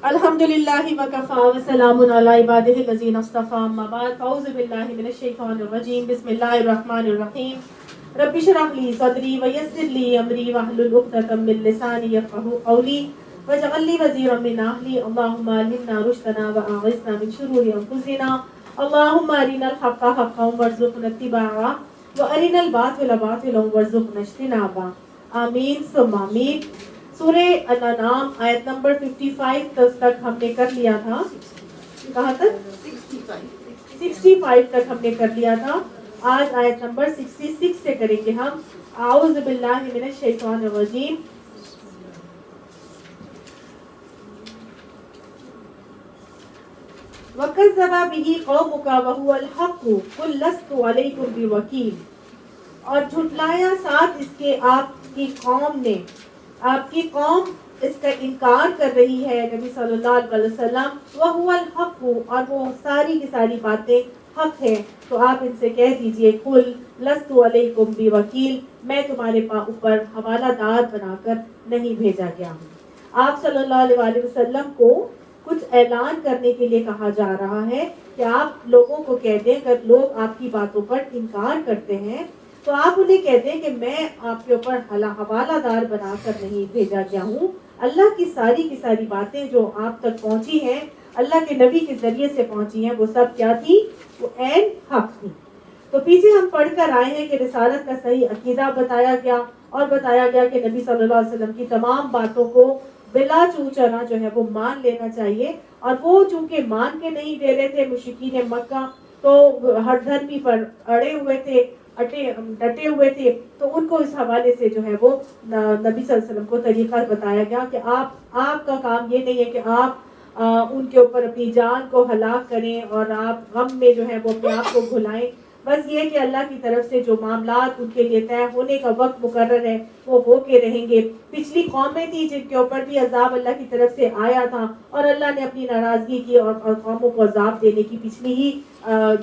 الحمدللہ وکفا وسلام علی عبادہ الذین اصطفی اما بعد اعوذ باللہ من الشیطان الرجیم بسم اللہ الرحمن الرحیم رب اشرح لی صدری ویسر لی امری واحلل عقدۃ من لسانی یفقهوا قولی واجعل لی وزیرا من اہلی اللہم علمنا رشدنا واعذنا من شرور انفسنا اللہم ارنا الحق حقا وارزقنا اتباعہ وارنا الباطل باطلا وارزقنا اجتنابہ آمین ثم آمین۔ سورہ الانعام آیت نمبر 55 تک ہم نے کر لیا تھا۔ کہاں تک؟ 65 تک ہم نے کر لیا تھا۔ آج آیت نمبر 66 سے کریں گے ہم۔ اعوذ باللہ من الشیطان الرجیم۔ وَكَذَّبَ بِهِ قَوْمُكَ وَهُوَ الْحَقُّ قُل لَّسْتُ عَلَيْكُم بِوَكِيلٍ، اور جھٹلایا ساتھ اس کے آپ کی قوم نے، آپ کی قوم اس کا انکار کر رہی ہے نبی صلی اللہ علیہ وسلم، وَهُوَ الْحَقُّ، اور وہ ساری کی ساری باتیں حق ہے۔ تو آپ ان سے کہہ دیجئے قُل لَّسْتُ عَلَيْكُم بِوَكِيلٍ، میں تمہارے اوپر حوالہ دار بنا کر نہیں بھیجا گیا ہوں۔ آپ صلی اللہ علیہ وسلم کو کچھ اعلان کرنے کے لیے کہا جا رہا ہے کہ آپ لوگوں کو کہہ دیں، اگر لوگ آپ کی باتوں پر انکار کرتے ہیں تو آپ انہیں کہتے ہیں کہ میں آپ کے اوپر حوالہ دار بنا کر نہیں بھیجا گیا ہوں۔ اللہ کی ساری باتیں جو آپ تک پہنچی ہیں، اللہ کے نبی کے ذریعے سے پہنچی ہیں، وہ سب کیا تھی؟ وہ عین حق تھی۔ تو پیچھے ہم پڑھ کر آئے ہیں کہ رسالت کا صحیح عقیدہ بتایا گیا، اور بتایا گیا کہ نبی صلی اللہ علیہ وسلم کی تمام باتوں کو بلا چوچنا جو ہے وہ مان لینا چاہیے، اور وہ چونکہ مان کے نہیں دے رہے تھے مشرکین مکہ، تو ہر دھرمی پر ڈٹے ہوئے تھے، تو ان کو اس حوالے سے جو ہے وہ نبی صلی اللہ علیہ وسلم کو طریقہ بتایا گیا کہ آپ کا کام یہ نہیں ہے کہ آپ ان کے اوپر اپنی جان کو ہلاک کریں اور آپ غم میں جو ہے وہ اپنے آپ کو بھلائیں، بس یہ کہ اللہ کی طرف سے جو معاملات ان کے لیے طے ہونے کا وقت مقرر ہے وہ ہو کے رہیں گے۔ پچھلی قومیں تھی جن کے اوپر بھی عذاب اللہ کی طرف سے آیا تھا، اور اللہ نے اپنی ناراضگی کی اور قوموں کو عذاب دینے کی پچھلی ہی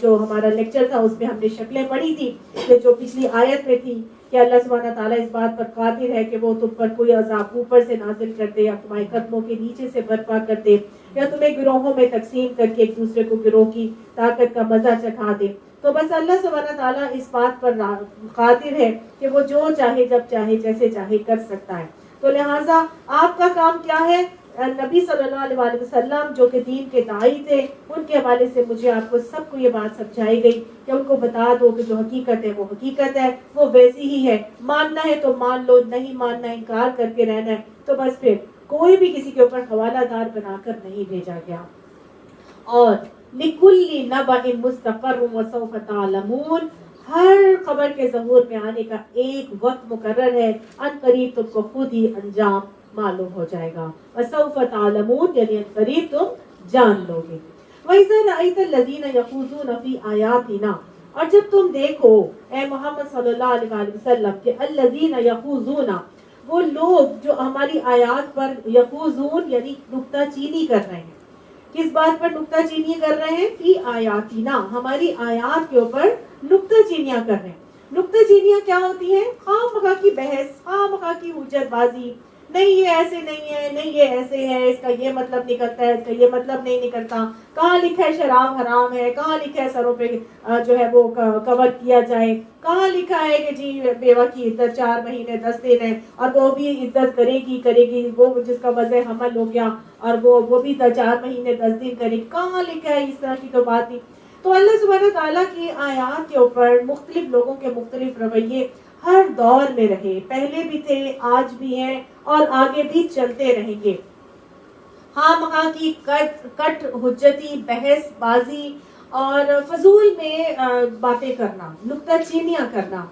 جو ہمارا لیکچر تھا اس میں ہم نے شکلیں پڑھی تھی، کہ جو پچھلی آیت میں تھی کہ اللہ سبحانہ تعالیٰ اس بات پر قادر ہے کہ وہ تم پر کوئی عذاب اوپر سے نازل کر دے یا تمہارے قدموں کے نیچے سے برپا کر دے، یا تمہیں گروہوں میں تقسیم کر کے ایک دوسرے کو گروہ کی طاقت کا مزہ چکھا دے۔ تو بس اللہ سبحانہ تعالیٰ اس بات پر قادر ہے کہ وہ جو چاہے جب چاہے جیسے چاہے کر سکتا ہے۔ تو لہٰذا آپ کا کام کیا ہے؟ نبی صلی اللہ علیہ وسلم جو کہ دین کے داعی تھے، ان کے حوالے سے مجھے آپ کو سب کو یہ بات سمجھائی گئی کہ ان کو بتا دو کہ جو حقیقت ہے وہ حقیقت ہے، وہ ویسی ہی ہے، ماننا ہے تو مان لو، نہیں ماننا انکار کر کے رہنا ہے۔ تو بس پھر کوئی بھی کسی کے اوپر حوالہ دار بنا کر نہیں بھیجا گیا۔ اور لِكُلِّ نَبَإٍ مُسْتَقَرٌّ وَسَوْفَ تَعْلَمُونَ، ہر خبر کے ظہور میں آنے کا ایک وقت مقرر ہے، ان قریب تم کو خود ہی انجام معلوم ہو جائے گا۔ وَسَوْفَ تَعْلَمُونَ، یعنی ان قریب تم جان لو گے۔ وَإِذَا رَأَيْتَ الَّذِينَ يَخُوضُونَ فِي آيَاتِنَا، اور جب تم دیکھو اے محمد صلی اللہ علیہ وسلم کہ الذین یخوضون، وہ لوگ جو ہماری آیات پر یخوضون یعنی نکتہ چینی کر رہے ہیں۔ کس بات پر نکتہ چینی کر رہے ہیں؟ فی آیاتنا، ہماری آیات کے اوپر نکتہ چینیاں کر رہے ہیں۔ نکتہ چینیاں کیا ہوتی ہیں؟ خواہ مخواہ کی بحث، خواہ مخواہ کی حجت بازی، نہیں یہ ایسے نہیں ہے، نہیں یہ ایسے ہے، اس کا یہ مطلب نکلتا ہے، اس کا یہ مطلب نہیں نکلتا، کہاں لکھا ہے شراب حرام ہے، کہاں لکھا ہے سروں پہ جو ہے وہ کور کیا جائے، کہاں لکھا ہے کہ جی بیوہ کی عدت 4 مہینے 10 دن ہے، اور وہ بھی عدت کرے گی وہ جس کا وضع حمل ہو گیا، اور وہ بھی 4 مہینے 10 دن کرے گی، کہاں لکھا ہے؟ اس طرح کی تو بات نہیں۔ تو اللہ سبحانہ تعالیٰ کی آیات کے اوپر مختلف لوگوں کے مختلف رویے ہر دور میں رہے، پہلے بھی تھے، آج بھی ہیں، اور آگے بھی چلتے رہیں گے۔ ہاں مہاں کی کٹ حجتی، بحث بازی اور فضول میں باتیں کرنا، نکتہ چینیاں کرنا،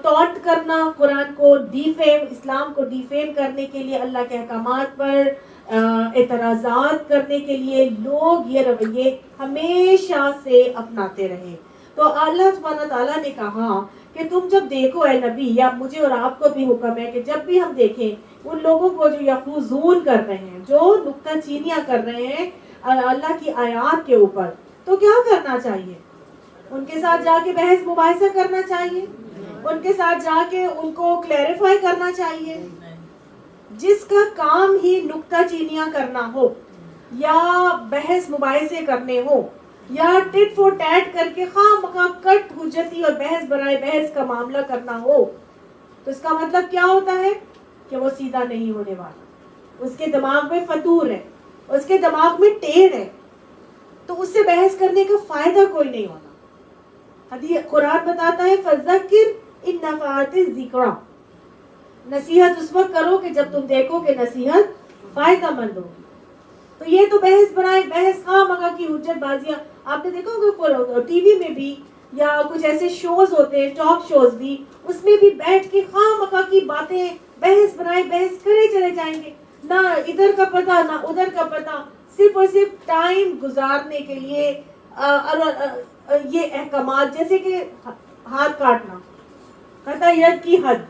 ٹونٹ کرنا، قرآن کو ڈیفیم، اسلام کو ڈیفیم کرنے کے لیے، اللہ کے احکامات پر اعتراضات کرنے کے لیے لوگ یہ رویے ہمیشہ سے اپناتے رہے۔ تو اللہ سبحانہ تعالیٰ نے کہا کہ تم جب دیکھو اے نبی، یا مجھے اور آپ کو بھی حکم ہے کہ جب بھی ہم دیکھیں ان لوگوں کو جو یخوضون کر رہے ہیں، جو نکتہ چینیاں کر رہے ہیں اللہ کی آیات کے اوپر، تو کیا کرنا چاہیے؟ ان کے ساتھ جا کے بحث مباحثہ کرنا چاہیے، ان کے ساتھ جا کے ان کو کلیریفائی کرنا چاہیے، جس کا کام ہی نکتہ چینیاں کرنا ہو یا بحث مباحثے کرنے ہو یا ٹٹ فور ٹیٹ کر کے خواہ مخواہ کٹ حجتی اور بحث برائے بحث کا معاملہ کرنا ہو، تو اس کا مطلب کیا ہوتا ہے کہ وہ سیدھا نہیں ہونے والا، اس کے دماغ میں فطور ہے، اس کے دماغ میں ٹیڑھ ہے، تو اس سے بحث کرنے کا فائدہ کوئی نہیں ہونا۔ حدیث قرآن بتاتا ہے فذکر ان نفعت الذکریٰ، نصیحت اس وقت کرو کہ جب تم دیکھو کہ نصیحت فائدہ مند ہوگی۔ تو یہ تو بحث برائے بحث خواہ مخواہ کی حجت بازیاں آپ نے دیکھا ہوگا ٹی وی میں بھی، یا کچھ ایسے شوز ہوتے ہیں ٹاک شوز بھی، اس میں بھی بیٹھ کے خواہ مخواہ کی باتیں بحث برائے بحث کرے چلے جائیں گے، نہ ادھر کا پتہ نہ ادھر کا پتہ، صرف اور صرف ٹائم گزارنے کے لیے یہ احکامات جیسے کہ ہاتھ کاٹنا، قطع ید کی حد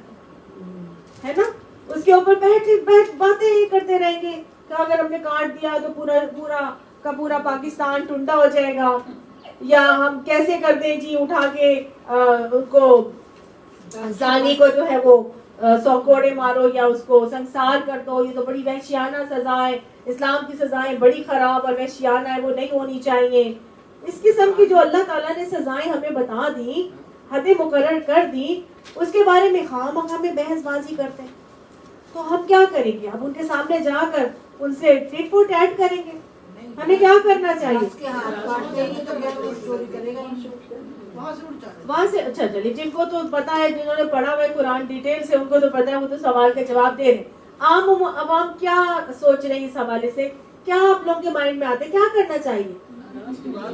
ہے نا، اس کے اوپر بیٹھ باتیں کرتے رہیں گے کہ اگر ہم نے کاٹ دیا تو پورا پاکستان ٹنڈا ہو جائے گا، یا ہم کیسے کر دیں جی اٹھا کے ان کو زانی کو جو ہے وہ 100 کوڑے مارو یا اس کو سنسار کر دو، یہ تو بڑی وحشیانہ سزا ہے، اسلام کی سزائیں بڑی خراب اور وحشیانہ ہے، وہ نہیں ہونی چاہیے۔ اس قسم کی جو اللہ تعالیٰ نے سزائیں ہمیں بتا دی، حدیں مقرر کر دی، اس کے بارے میں خواہ مخواہ میں بحث بازی کرتے ہیں، تو ہم کیا کریں گے؟ اب ان کے سامنے جا کر ان سے ٹٹ فور ٹیٹ کریں گے؟ ہمیں کیا کرنا چاہیے؟ وہاں سے اچھا چلیے، جن کو تو پتا ہے، جنہوں نے پڑھا ہوا ہے قرآن ڈیٹیل سے، ان کو تو پتا ہے، وہ تو سوال کے جواب دے رہے ہیں۔ عام عوام کیا سوچ رہے ہیں اس حوالے سے؟ کیا آپ لوگوں کے مائنڈ میں آتے کیا کرنا چاہیے؟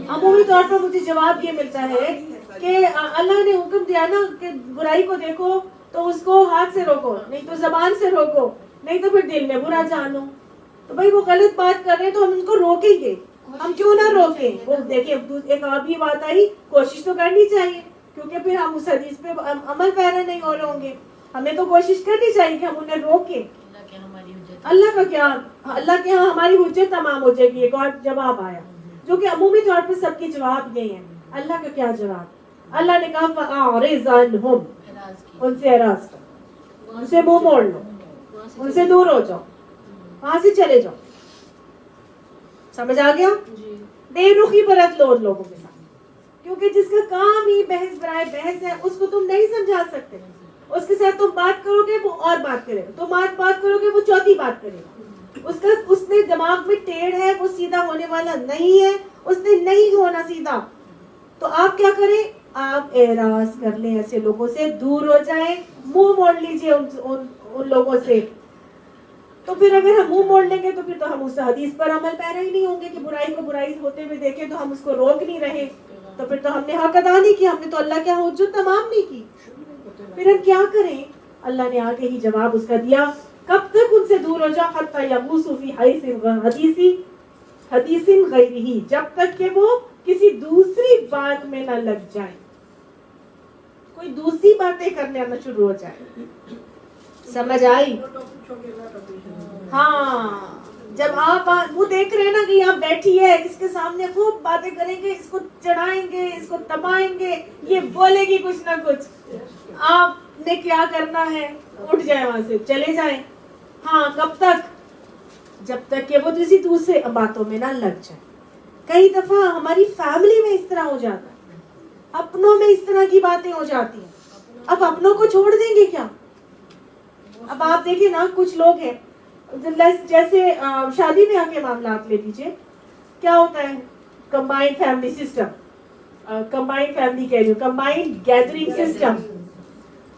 عمومی طور پر مجھے جواب یہ ملتا ہے کہ اللہ نے حکم دیا نا کہ برائی کو دیکھو تو اس کو ہاتھ سے روکو، نہیں تو زبان سے روکو، نہیں تو پھر دل میں برا جانو۔ تو بھائی وہ غلط بات کر رہے ہیں تو ہم ان کو روکیں گے، ہم کیوں نہ روکیں؟ وہ دیکھیں ایک اور بھی بات آئی، کوشش تو کرنی چاہیے، کیونکہ پھر ہم اس حدیث پہ عمل پیرا نہیں ہو رہے ہوں گے، ہمیں تو کوشش کرنی چاہیے کہ ہم انہیں روکیں۔ اللہ کا کیا، اللہ کے ہاں ہماری حجت تمام ہو جائے گی۔ ایک اور جواب آیا جو کہ عمومی طور پہ سب کے جواب یہی ہیں۔ اللہ کا کیا جواب؟ اللہ نے کہا فَأَعْرِضْ عَنْهُمْ، ان سے اعراض کرو، ان سے منہ موڑ لو، ان سے دور ہو جاؤ، وہاں سے چلے جاؤ۔ سمجھ آ گیا؟ بے رخی برت لو ان لوگوں کے ساتھ، کیونکہ جس کا کام ہی بحث برائے بحث ہے، اس کو تم نہیں سمجھا سکتے۔ اس کے ساتھ تم بات کرو گے وہ اور بات کرے گا، تم بات کرو گے وہ چوتھی بات کرے گا۔ اس نے دماغ میں ٹیڑھ ہے، وہ سیدھا ہونے والا نہیں ہے، اس نے نہیں ہونا سیدھا۔ تو آپ کیا کریں؟ آپ اعراض کر لیں، ایسے لوگوں سے دور ہو جائیں، منہ موڑ لیجئے ان لوگوں سے۔ تو پھر اگر ہم منہ موڑ لیں گے تو پھر تو ہم اس حدیث پر عمل پیرا ہی نہیں ہوں گے کہ برائی کو برائی ہوتے ہوئے دیکھیں تو ہم اس کو روک نہیں رہے، تو پھر تو ہم نے حق ادا نہیں کیا، ہم نے تو اللہ کے حجت تمام نہیں کی۔ پھر ہم کیا کریں؟ اللہ نے آگے ہی جواب اس کا دیا، کب تک ان سے دور ہو جاؤ؟ حتی یغوصوا فی حدیث غیرہ، جب تک کہ وہ کسی دوسری بات میں نہ لگ جائیں، کوئی دوسری باتیں کرنے نہ شروع ہو جائے۔ سمجھ آئی؟ ہاں، جب آپ وہ دیکھ رہے ہیں نا کہ یہاں بیٹھی ہے، اس کے سامنے خوب باتیں کریں گے، اس کو چڑھائیں گے، اس کو تپائیں گے، یہ بولے گی کچھ نہ کچھ، آپ نے کیا کرنا ہے؟ اٹھ جائیں وہاں سے، چلے جائیں۔ ہاں، کب تک؟ جب تک کہ وہ کسی دوسرے باتوں میں نہ لگ جائے۔ کئی دفعہ ہماری فیملی میں اس طرح ہو جاتا ہے، اپنوں میں اس طرح کی باتیں ہو جاتی ہیں، اب اپنوں کو چھوڑ دیں گے کیا؟ اب آپ دیکھیں نا، کچھ لوگ ہیں جیسے شادی بیاہ کے معاملات لے لیجیے، کیا ہوتا ہے؟ Combined family system, combined family کہہ رہی ہوں، کمبائنڈ گیدرنگ سسٹم،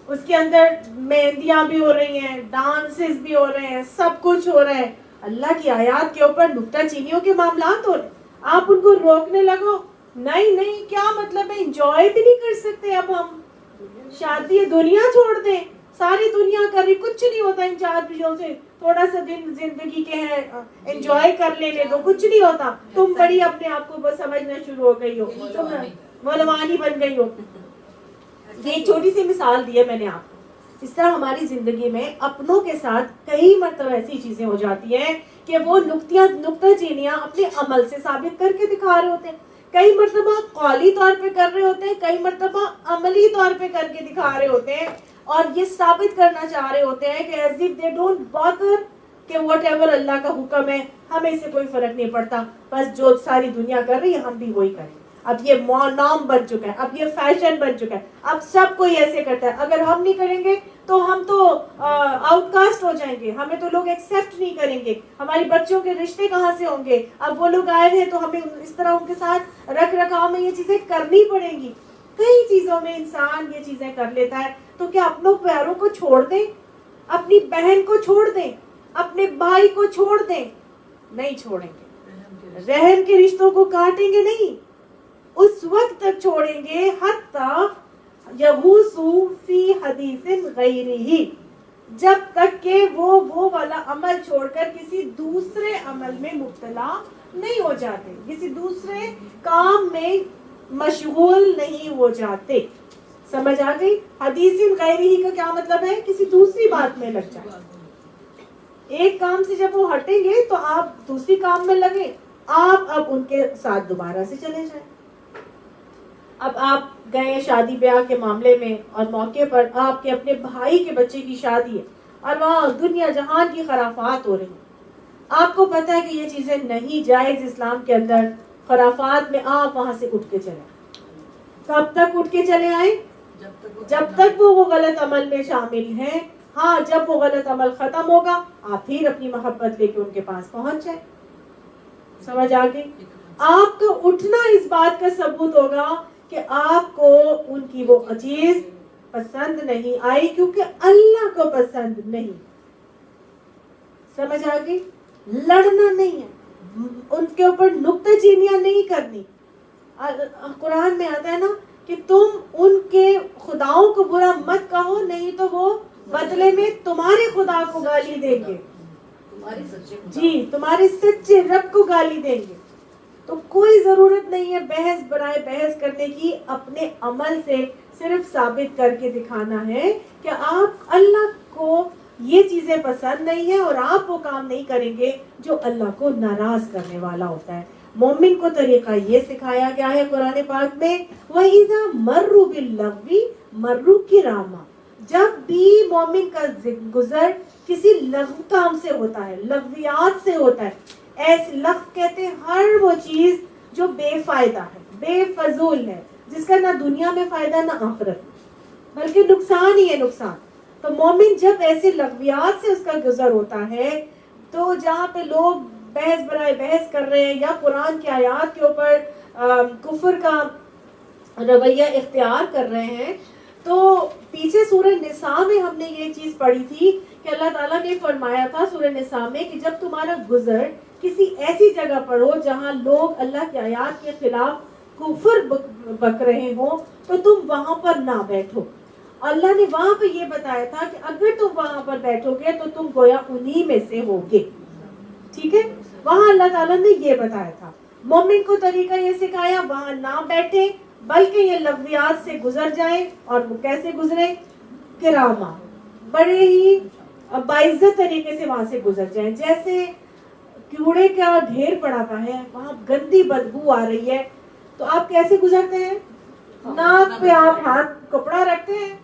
اس کے اندر مہندیاں بھی ہو رہی ہیں، ڈانسز بھی ہو رہے ہیں، سب کچھ ہو رہا ہے، اللہ کی آیات کے اوپر نکتہ چینیوں کے معاملات ہو رہے ہیں، آپ ان کو روکنے لگو، نہیں کیا مطلب ہے؟ انجوائے بھی نہیں کر سکتے اب ہم، شادی دنیا چھوڑ دیں، ساری دنیا کر رہی، کچھ نہیں ہوتا ان 4 چیزوں سے، تھوڑا سا دن زندگی کے ہیں، انجوائے کر لینے دو، کچھ نہیں ہوتا، تم بڑی اپنے آپ کو بس سمجھنا شروع ہو گئی ہو، تم مولوانی بن گئی ہو۔ یہ چھوٹی سی مثال دی ہے میں نے آپ کو۔ اس طرح ہماری زندگی میں اپنوں کے ساتھ کئی مرتبہ ایسی چیزیں ہو جاتی ہیں کہ وہ نکتہ چینیاں اپنے عمل سے ثابت کر کے دکھا رہے ہوتے ہیں، کئی مرتبہ قولی طور پہ کر رہے ہوتے ہیں، کئی مرتبہ عملی طور پہ کر کے دکھا رہے ہوتے ہیں۔ اور یہ ثابت کرنا چاہ رہے ہوتے ہیں کہ as if they don't bother کہ وٹ ایور اللہ کا حکم ہے ہمیں اس سے کوئی فرق نہیں پڑتا, بس جو ساری دنیا کر رہی ہے ہم بھی وہی کریں. اب یہ نام بن چکا ہے, اب یہ فیشن بن چکا ہے, اب سب کوئی ایسے کرتا ہے. اگر ہم نہیں کریں گے تو ہم تو آؤٹ کاسٹ ہو جائیں گے, ہمیں تو لوگ ایکسیپٹ نہیں کریں گے, ہماری بچوں کے رشتے کہاں سے ہوں گے. اب وہ لوگ آئے ہیں تو ہمیں اس طرح ان کے ساتھ رکھ رکھاؤ میں یہ چیزیں کرنی پڑیں گی. کئی چیزوں میں انسان یہ چیزیں کر لیتا ہے, تو کیا اپنوں پیاروں کو چھوڑ دیں, اپنی بہن کو چھوڑ دیں, اپنے بھائی کو چھوڑ دیں؟ نہیں چھوڑیں گے. رحم کے رشتوں کو کاٹیں گے نہیں, اس وقت تک چھوڑیں گے حتی یغوصوا فی حدیث غیرہ, جب تک کہ وہ والا عمل چھوڑ کر کسی دوسرے عمل میں مبتلا نہیں ہو جاتے, کسی دوسرے کام میں مشغول نہیں ہو جاتے. سمجھ آ گئی؟ حدیث غیرہ کا کیا مطلب ہے؟ کسی دوسری بات میں لگ جائے. ایک کام سے جب وہ ہٹیں گے تو آپ دوسری کام میں لگے, آپ اب ان کے ساتھ دوبارہ سے چلے جائیں. اب آپ گئے شادی بیاہ کے معاملے میں اور موقع پر آپ کے اپنے بھائی کے بچے کی شادی ہے اور وہاں دنیا جہان کی خرافات ہو رہی ہیں. آپ کو پتا ہے کہ یہ چیزیں نہیں جائز اسلام کے اندر, خرافات میں آپ وہاں سے اٹھ کے چلے آئیں. کب تک اٹھ کے چلے آئیں؟ جب تک وہ غلط عمل میں شامل ہیں. ہاں, جب وہ غلط عمل ختم ہوگا آپ پھر اپنی محبت لے کے ان کے پاس پہنچ جائیں. سمجھ آ گئی؟ آپ کا اٹھنا اس بات کا ثبوت ہوگا کہ آپ کو ان کی وہ چیز پسند نہیں آئی کیونکہ اللہ کو پسند نہیں. سمجھ آ گئی؟ لڑنا نہیں ہے, ان کے اوپر نکتہ چینیاں نہیں کرنی. قرآن میں آتا ہے نا کہ تم ان کے خداؤں کو برا مت کہو, نہیں تو وہ بدلے میں تمہارے خدا کو گالی دیں گے. جی, تمہارے سچے رب کو گالی دیں گے. تو کوئی ضرورت نہیں ہے بحث برائے بحث کرنے کی, اپنے عمل سے صرف ثابت کر کے دکھانا ہے کہ آپ اللہ کو یہ چیزیں پسند نہیں ہیں اور آپ وہ کام نہیں کریں گے جو اللہ کو ناراض کرنے والا ہوتا ہے. مومن کو طریقہ یہ سکھایا گیا ہے قرآن پاک میں, وَإِذَا مَرُّوا بِاللَّغْوِ مَرُّوا كِرَامًا, جب بھی مومن کا گزر کسی لغو کام سے ہوتا ہے, لغویات سے ہوتا ہے. ایسے لغو کہتے ہیں ہر وہ چیز جو بے فائدہ ہے, بے فضول ہے, جس کا نہ دنیا میں فائدہ نہ آخرت, بلکہ نقصان ہی ہے نقصان. تو مومن جب ایسے لغویات سے اس کا گزر ہوتا ہے, تو جہاں پہ لوگ بحث برائے بحث کر رہے ہیں یا قرآن کی آیات کے اوپر کفر کا رویہ اختیار کر رہے ہیں, تو پیچھے سورہ نساء میں ہم نے یہ چیز پڑھی تھی کہ اللہ تعالیٰ نے فرمایا تھا سورہ نساء میں کہ جب تمہارا گزر کسی ایسی جگہ پر ہو جہاں لوگ اللہ کی آیات کے خلاف کفر بک رہے ہوں تو تم وہاں پر نہ بیٹھو. اللہ نے وہاں پہ یہ بتایا تھا کہ اگر تم وہاں پر بیٹھو گے تو تم گویا انہی میں سے ہوگے. ٹھیک ہے, وہاں اللہ تعالیٰ نے یہ بتایا تھا. مومن کو طریقہ یہ سکھایا وہاں نہ بیٹھے بلکہ یہ لغویات سے گزر جائیں, اور وہ کیسے گزرے؟ کرامہ, بڑے ہی باعزت طریقے سے وہاں سے گزر جائیں. جیسے کوڑے کا ڈھیر پڑا ہوا ہے, وہاں گندی بدبو آ رہی ہے, تو آپ کیسے گزرتے ہیں؟ ناک پہ آپ ہاتھ کپڑا رکھتے ہیں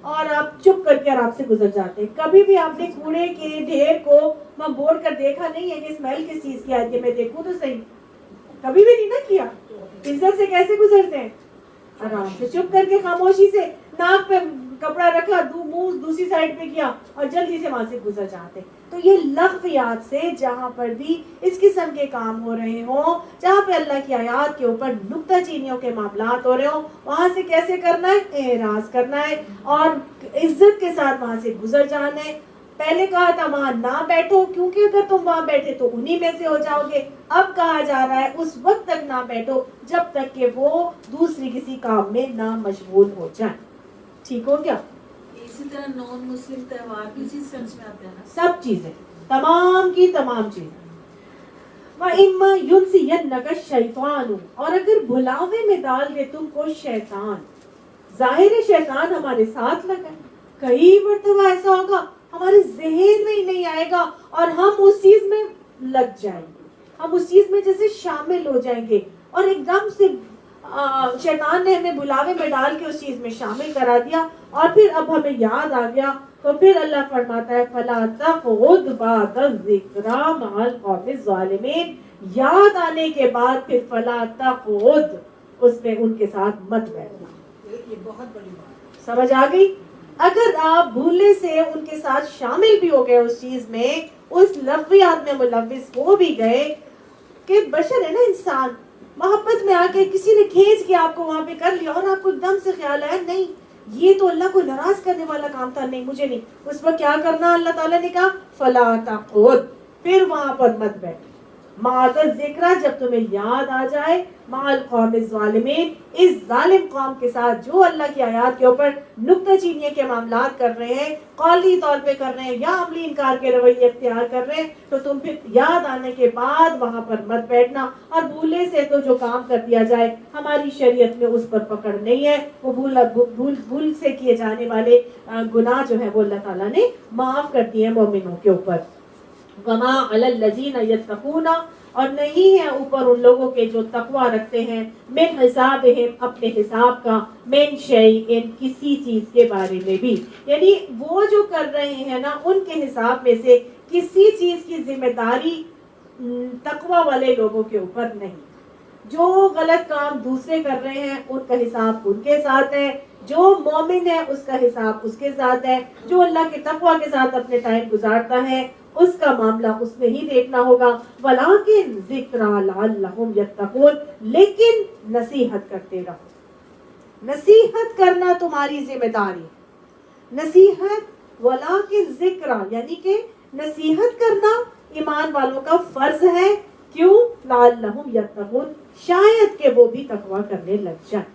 اور آپ چپ کر کے آرام سے گزر جاتے ہیں. کبھی بھی آپ نے کوڑے کے ڈھیر کو وہاں بورڈ کر دیکھا نہیں ہے کہ اسمیل کس چیز کی آتی ہے, میں دیکھوں تو صحیح, کبھی بھی نہیں نا کیا. عزت سے کیسے گزرتے ہیں؟ آرام سے چپ کر کے خاموشی سے, ناک پہ کپڑا رکھا, منہ دوسری سائڈ پہ کیا اور جلدی سے وہاں سے گزر جاتے. تو یہ لغویات سے جہاں پر بھی اس قسم کے کام ہو رہے ہوں, جہاں پہ اللہ کی آیات کے اوپر نکتہ چینیوں کے معاملات ہو رہے ہوں, وہاں سے کیسے کرنا ہے؟ اعراض کرنا ہے اور عزت کے ساتھ وہاں سے گزر جانا ہے. پہلے کہا تھا وہاں نہ بیٹھو کیونکہ اگر تم وہاں بیٹھے تو انہی میں سے ہو جاؤ گے. اب کہا جا رہا ہے اس وقت تک نہ بیٹھو جب تک کہ وہ دوسری کسی کام میں نہ مشغول ہو جائیں. ٹھیک ہو گیا؟ اسی طرح نان مسلم تہوار بھی اسی سینس میں آتے ہیں نا, سب چیزیں, تمام کی تمام چیزیں. وَإِمَّا يُنْسِيَنَّكَ الشَّيْطَانُ, اور اگر بھلاوے میں ڈال دے تم کو شیطان. ظاہر ہے شیطان ہمارے ساتھ لگا ہے, کئی مرتبہ ایسا ہوگا ہمارے ذہن میں ہی نہیں آئے گا اور ہم اس چیز میں لگ جائیں گے, ہم اس چیز میں جیسے شامل ہو جائیں گے اور ایک دم سے شیطان نے ہمیں بلاوے میں ڈال کے اس چیز میں شامل کرا دیا اور پھر اب ہمیں یاد آ گیا تو پھر اللہ فرماتا ہے فَلَا تَقْعُدْ بَعْدَ الذِّكْرَىٰ مَعَ الْقَوْمِ الظَّالِمِينَ، یاد آنے کے بعد پھر فَلَا تَقْعُدْ، اس میں ان کے ساتھ مت بیٹھنا۔ یہ بہت بڑی بات ہے۔ سمجھ آ گئی؟ اگر آپ بھولنے سے ان کے ساتھ شامل بھی ہو گئے اس چیز میں، اس لغویات میں ملوث ہو بھی گئے، کہ بشر ہے نا انسان، محبت میں آ کے کسی نے کھینچ کے آپ کو وہاں پہ کر لیا اور آپ کو ایک دم سے خیال آیا نہیں یہ تو اللہ کو ناراض کرنے والا کام تھا، نہیں مجھے نہیں، اس پر کیا کرنا؟ اللہ تعالیٰ نے کہا فلا تقعد، پھر وہاں پر مت بیٹھ، مع الذکر، جب تمہیں یاد آ جائے، مع القوم الظالمین، اس ظالم قوم کے ساتھ جو اللہ کی آیات کے اوپر نکتہ چینی کے معاملات کر رہے ہیں، قولی طور پہ کر رہے ہیں یا عملی انکار کے رویے اختیار کر رہے ہیں، تو تم پھر یاد آنے کے بعد وہاں پر مت بیٹھنا۔ اور بھولے سے تو جو کام کر دیا جائے ہماری شریعت میں اس پر پکڑ نہیں ہے، وہ بھول سے کیے جانے والے گناہ جو ہے وہ اللہ تعالیٰ نے معاف کر دیے مومنوں کے اوپر۔ وما علی الذین یتقون، اور نہیں ہے اوپر ان لوگوں کے جو تقوی رکھتے ہیں، من حسابہم، اپنے حساب کا، من شیء، کسی چیز کے بارے میں بھی، یعنی وہ جو کر رہے ہیں نا ان کے حساب میں سے کسی چیز کی ذمہ داری تقوی والے لوگوں کے اوپر نہیں۔ جو غلط کام دوسرے کر رہے ہیں ان کا حساب ان کے ساتھ ہے، جو مومن ہے اس کا حساب اس کے ساتھ ہے، جو اللہ کے تقوی کے ساتھ اپنے ٹائم گزارتا ہے اس کا معاملہ اس میں ہی دیکھنا ہوگا۔ وَلَٰكِن ذِكْرَىٰ لَعَلَّهُمْ يَتَّقُونَ، لیکن نصیحت کرتے رہو، نصیحت کرنا تمہاری ذمہ داری، نصیحت وَلَٰكِن ذِكْرَىٰ، یعنی کہ نصیحت کرنا ایمان والوں کا فرض ہے۔ کیوں؟ لَعَلَّهُمْ يَتَّقُونَ، شاید کہ وہ بھی تقویٰ کرنے لگ جائیں۔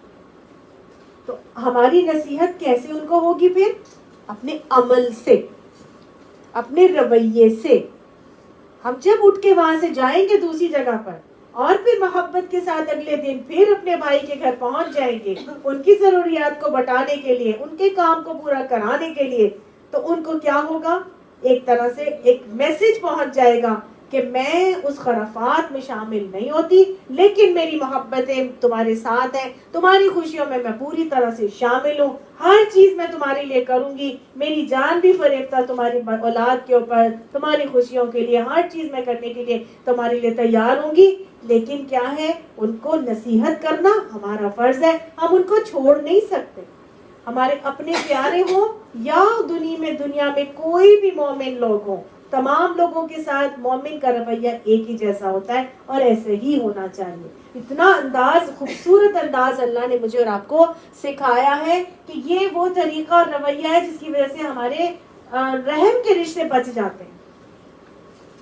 تو ہماری نصیحت کیسے ان کو ہوگی؟ پھر اپنے عمل سے، اپنے رویے سے۔ ہم جب اٹھ کے وہاں سے جائیں گے دوسری جگہ پر اور پھر محبت کے ساتھ اگلے دن پھر اپنے بھائی کے گھر پہنچ جائیں گے ان کی ضروریات کو بٹانے کے لیے، ان کے کام کو پورا کرانے کے لیے، تو ان کو کیا ہوگا؟ ایک طرح سے ایک میسج پہنچ جائے گا کہ میں اس خرافات میں شامل نہیں ہوتی، لیکن میری محبتیں تمہارے ساتھ ہیں، تمہاری خوشیوں میں پوری طرح سے شامل ہوں، ہر چیز میں تمہارے لیے کروں گی، میری جان بھی فریفتہ تمہاری اولاد کے اوپر، تمہاری خوشیوں کے لیے ہر چیز میں کرنے کے لیے تمہارے لیے تیار ہوں گی۔ لیکن کیا ہے؟ ان کو نصیحت کرنا ہمارا فرض ہے، ہم ان کو چھوڑ نہیں سکتے، ہمارے اپنے پیارے ہوں یا دنیا میں کوئی بھی مومن لوگ ہوں، تمام لوگوں کے ساتھ مومن کا رویہ ایک ہی جیسا ہوتا ہے اور ایسے ہی ہونا چاہیے۔ اتنا انداز، خوبصورت انداز اللہ نے مجھے اور آپ کو سکھایا ہے کہ یہ وہ طریقہ اور رویہ ہے جس کی وجہ سے ہمارے رحم کے رشتے بچ جاتے ہیں،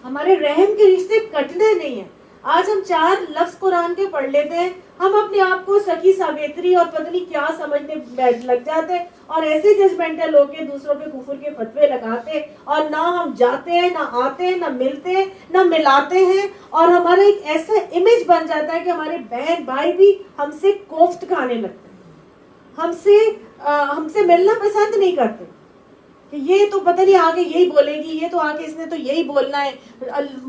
ہمارے رحم کے رشتے کٹنے نہیں ہیں۔ آج ہم 4 لفظ قرآن کے پڑھ لیتے ہیں، ہم اپنے آپ کو سکی ساویتری اور پتہ نہیں کیا سمجھنے بیٹھ لگ جاتے ہیں اور ایسے ججمنٹل ہو کے دوسروں پہ کفر کے فتوے لگاتے، اور نہ ہم جاتے ہیں، نہ آتے ہیں، نہ ملتے ہیں، نہ ملاتے ہیں، اور ہمارا ایک ایسا امیج بن جاتا ہے کہ ہمارے بہن بھائی بھی ہم سے کوفت کھانے لگتے ہیں، ہم سے ملنا پسند نہیں کرتے کہ یہ تو پتہ نہیں آگے یہی بولے گی، یہ تو آگے اس نے تو یہی بولنا ہے۔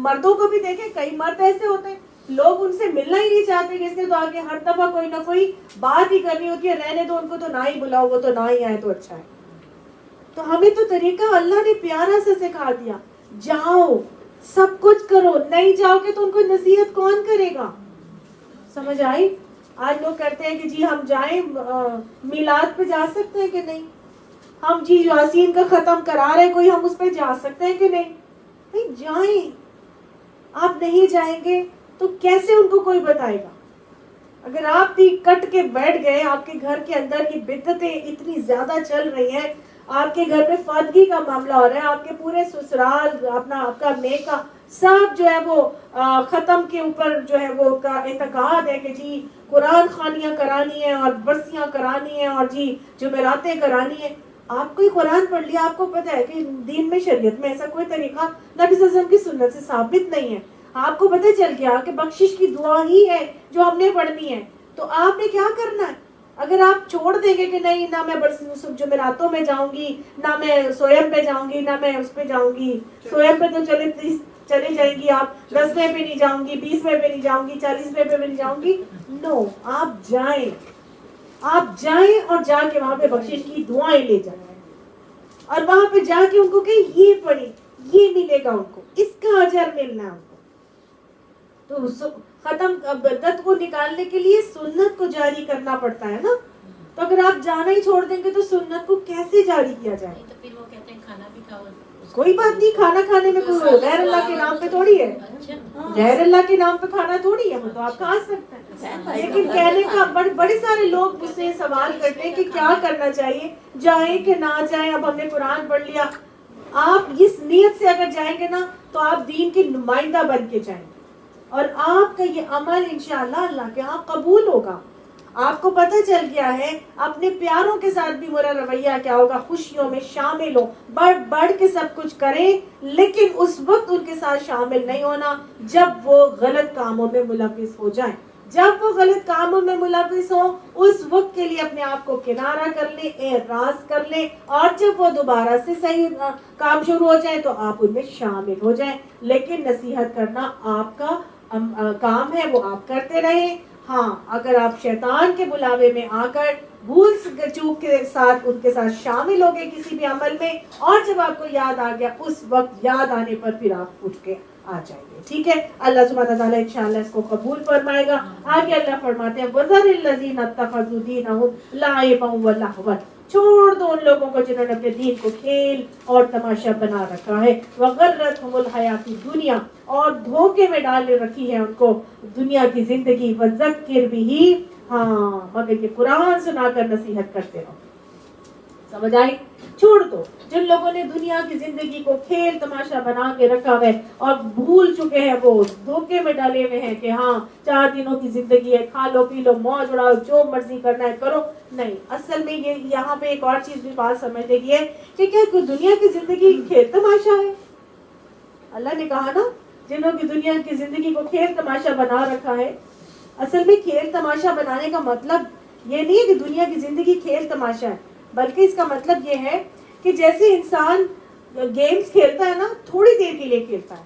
مردوں کو بھی دیکھیں، کئی مرد ایسے ہوتے ہیں لوگ ان سے ملنا ہی نہیں چاہتے کہ اس نے تو آگے ہر دفعہ کوئی نہ کوئی بات ہی کرنی ہوتی ہے، رہنے دو ان کو، تو نہ ہی بلاؤ، وہ تو نہ ہی آئے تو اچھا ہے۔ تو ہمیں تو طریقہ اللہ نے پیارا سے سکھا دیا، جاؤ سب کچھ کرو، نہیں جاؤ گے تو ان کو نصیحت کون کرے گا؟ سمجھ آئی؟ آج لوگ کہتے ہیں کہ جی ہم جائیں، میلاد پہ جا سکتے ہیں کہ نہیں، ہم جی یاسین کا ختم کرا رہے کوئی، ہم اس پہ جا سکتے ہیں کہ نہیں؟ نہیں جائیں۔ آپ نہیں جائیں گے تو کیسے ان کو کوئی بتائے گا؟ اگر آپ بھی کٹ کے بیٹھ گئے، آپ کے گھر کے اندر یہ بدعتیں اتنی زیادہ چل رہی ہیں، آپ کے گھر پہ فاتحی کا معاملہ ہو رہا ہے، آپ کے پورے سسرال، آپ کا میکا سب جو ہے وہ ختم کے اوپر جو ہے وہ کا اعتقاد ہے کہ جی قرآن خوانیاں کرانی ہیں اور برسیاں کرانی ہیں اور جی جمعراتیں کرانی ہیں۔ آپ کوئی قرآن پڑھ لیا، آپ کو پتہ ہے کہ دین میں، شریعت میں ایسا کوئی طریقہ نبی صلی اللہ علیہ وسلم کی سنت سے ثابت نہیں ہے۔ آپ کو پتہ چل گیا کہ بخشش کی دعا ہی ہے جو ہم نے پڑھنی ہے، تو آپ نے کیا کرنا ہے؟ اگر آپ چھوڑ دیں گے کہ نہیں، نہ میں جمعراتوں میں جاؤں گی، نہ میں سویم پہ جاؤں گی، نہ میں اس پہ جاؤں گی، سویم پہ تو چلے چلے جائیں گی آپ 10ویں پہ نہیں جاؤں گی, 20ویں پہ نہیں جاؤں گی, 40ویں پہ نہیں جاؤں گی. نو, آپ جائیں اور جا کے وہاں پہ بخشش کی دعائیں لے جائیں, اور وہاں پہ جا کے ان کو کہ یہ پڑھیں, یہ ملے گا ان کو, اس کا اجر ملنا ہے ان کو. تو ختم بدعت کو نکالنے کے لیے سنت کو جاری کرنا پڑتا ہے نا. تو اگر آپ جانا ہی چھوڑ دیں گے تو سنت کو کیسے جاری کیا جائے؟ تو پھر وہ کہتے ہیں کھانا بھی کھاؤ. کوئی بات نہیں, کھانا کھانے میں کوئی غیر اللہ کے نام پہ تھوڑی ہے, غیر اللہ کے نام پہ کھانا تھوڑی ہے, وہ تو آپ کھا سکتے ہیں. لیکن کہنے کا بڑے سارے لوگ مجھ سے سوال کرتے ہیں کہ کیا کرنا چاہیے, جائیں کہ نہ جائیں. اب ہم نے قرآن پڑھ لیا, آپ اس نیت سے اگر جائیں گے نا تو آپ دین کی نمائندہ بن کے جائیں گے, اور آپ کا یہ عمل انشاءاللہ اللہ کے ہاں قبول ہوگا. آپ کو پتہ چل گیا ہے اپنے پیاروں کے ساتھ بھی میرا رویہ کیا ہوگا. خوشیوں میں شامل ہو, بڑھ کے سب کچھ کریں, لیکن اس وقت ان کے ساتھ شامل نہیں ہونا جب وہ غلط کاموں میں ملوث ہو جائیں. جب وہ غلط کاموں میں ملوث ہو اس وقت کے لیے اپنے آپ کو کنارہ کر لیں, اعراض کر لیں, اور جب وہ دوبارہ سے صحیح کام شروع ہو جائے تو آپ ان میں شامل ہو جائیں. لیکن نصیحت کرنا آپ کا کام ہے, وہ آپ کرتے رہیں. ہاں, اگر آپ شیطان کے بلاوے میں آ کر بھول چوک کے ساتھ ان کے ساتھ شامل ہو گئے کسی بھی عمل میں, اور جب آپ کو یاد آ گیا اس وقت یاد آنے پر پھر آپ اٹھ کے آ جائیں گے. ٹھیک ہے, اللہ سبحانہ تعالیٰ انشاءاللہ اس کو قبول فرمائے گا. آگے اللہ فرماتے ہیں وَذَرِ الَّذِينَ اتَّخَذُوا دِينَهُمْ لَعِبًا وَلَهْوًا, چھوڑ دو ان لوگوں کو جنہوں نے اپنے دین کو کھیل اور تماشا بنا رکھا ہے. وَغَرَّتْهُمُ الْحَيَاةُ الدُّنْيَا, اور دھوکے میں ڈال رکھی ہے ان کو دنیا کی زندگی. وَذَكِّرْ بِهِ, ہاں مگر یہ قرآن سنا کر نصیحت کرتے رہو. سمجھ آئی؟ چھوڑ دو جن لوگوں نے دنیا کی زندگی کو کھیل تماشا بنا کے رکھا ہے اور بھول چکے ہیں, وہ دھوکے میں ڈالے ہوئے ہیں کہ ہاں 4 دنوں کی زندگی ہے, کھا لو پی لو موج اڑاؤ, جو مرضی کرنا ہے کرو. نہیں, اصل میں یہ یہاں پہ ایک اور چیز بھی بات سمجھنے کی ہے کہ کیا کوئی دنیا کی زندگی کھیل تماشا ہے؟ اللہ نے کہا نا جنہوں کی دنیا کی زندگی کو کھیل تماشا بنا رکھا ہے. اصل میں کھیل تماشا بنانے کا مطلب یہ نہیں ہے کہ دنیا کی زندگی کھیل تماشا ہے, بلکہ اس کا مطلب یہ ہے کہ جیسے انسان گیمز کھیلتا ہے نا, تھوڑی دیر کے لیے کھیلتا ہے,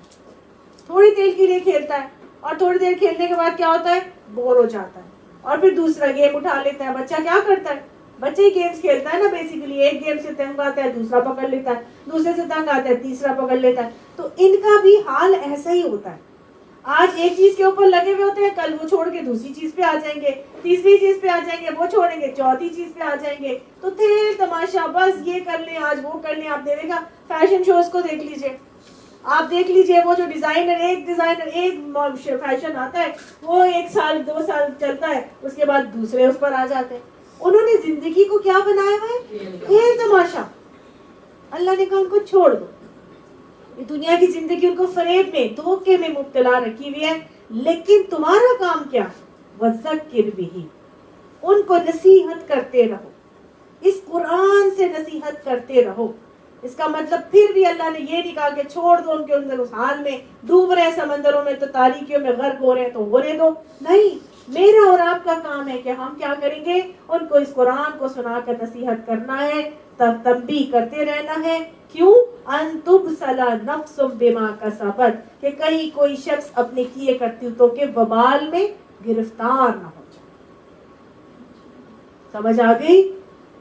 تھوڑی دیر کے لیے کھیلتا ہے, اور تھوڑی دیر کھیلنے کے بعد کیا ہوتا ہے, بور ہو جاتا ہے, اور پھر دوسرا گیم اٹھا لیتا ہے. بچہ کیا کرتا ہے, بچہ ہی گیمز کھیلتا ہے نا بیسیکلی. ایک گیم سے تنگ آتا ہے دوسرا پکڑ لیتا ہے, دوسرے سے تنگ آتا ہے تیسرا پکڑ لیتا ہے. تو ان کا بھی حال ایسا ہی ہوتا ہے. آج ایک چیز کے اوپر لگے ہوئے ہوتے ہیں, کل وہ چھوڑ کے دوسری چیز پہ آ جائیں گے, تیسری چیز پہ آ جائیں گے, وہ چھوڑیں گے چوتھی چیز پہ آ جائیں گے. تو کھیل تماشا, بس یہ کر لیں آج وہ کر لیں. آپ دیکھیں گا فیشن شوز کو دیکھ لیجئے, آپ دیکھ لیجئے وہ جو ایک فیشن آتا ہے وہ 1 سال 2 سال چلتا ہے, اس کے بعد دوسرے اس پر آ جاتے ہیں. انہوں نے زندگی کو کیا بنایا ہے, کھیل تماشا. اللہ نے کہا ان کو چھوڑ دو, دنیا کی زندگی ان کو فریب میں دھوکے میں مبتلا رکھی ہوئی ہے. لیکن تمہارا کام کیا, وَذَكِّرْ بِهِ, ان کو نصیحت کرتے رہو, اس قرآن سے نصیحت کرتے رہو. اس کا مطلب پھر بھی اللہ نے یہ نہیں کہا کہ چھوڑ دو ان کے اندر اس حال میں ڈوب رہے سمندروں میں تو تاریکیوں میں غرق ہو رہے ہیں تو ہونے دو. نہیں, میرا اور آپ کا کام ہے کہ ہم کیا کریں گے, ان کو اس قرآن کو سنا کر نصیحت کرنا ہے, تنبیہ کرتے رہنا ہے. کیوں, ان تبصل نفس بما کسبت, کہ کہیں کوئی شخص اپنے کیے کرتوتوں کے وبال میں گرفتار نہ ہو جائے. سمجھ آ گئی؟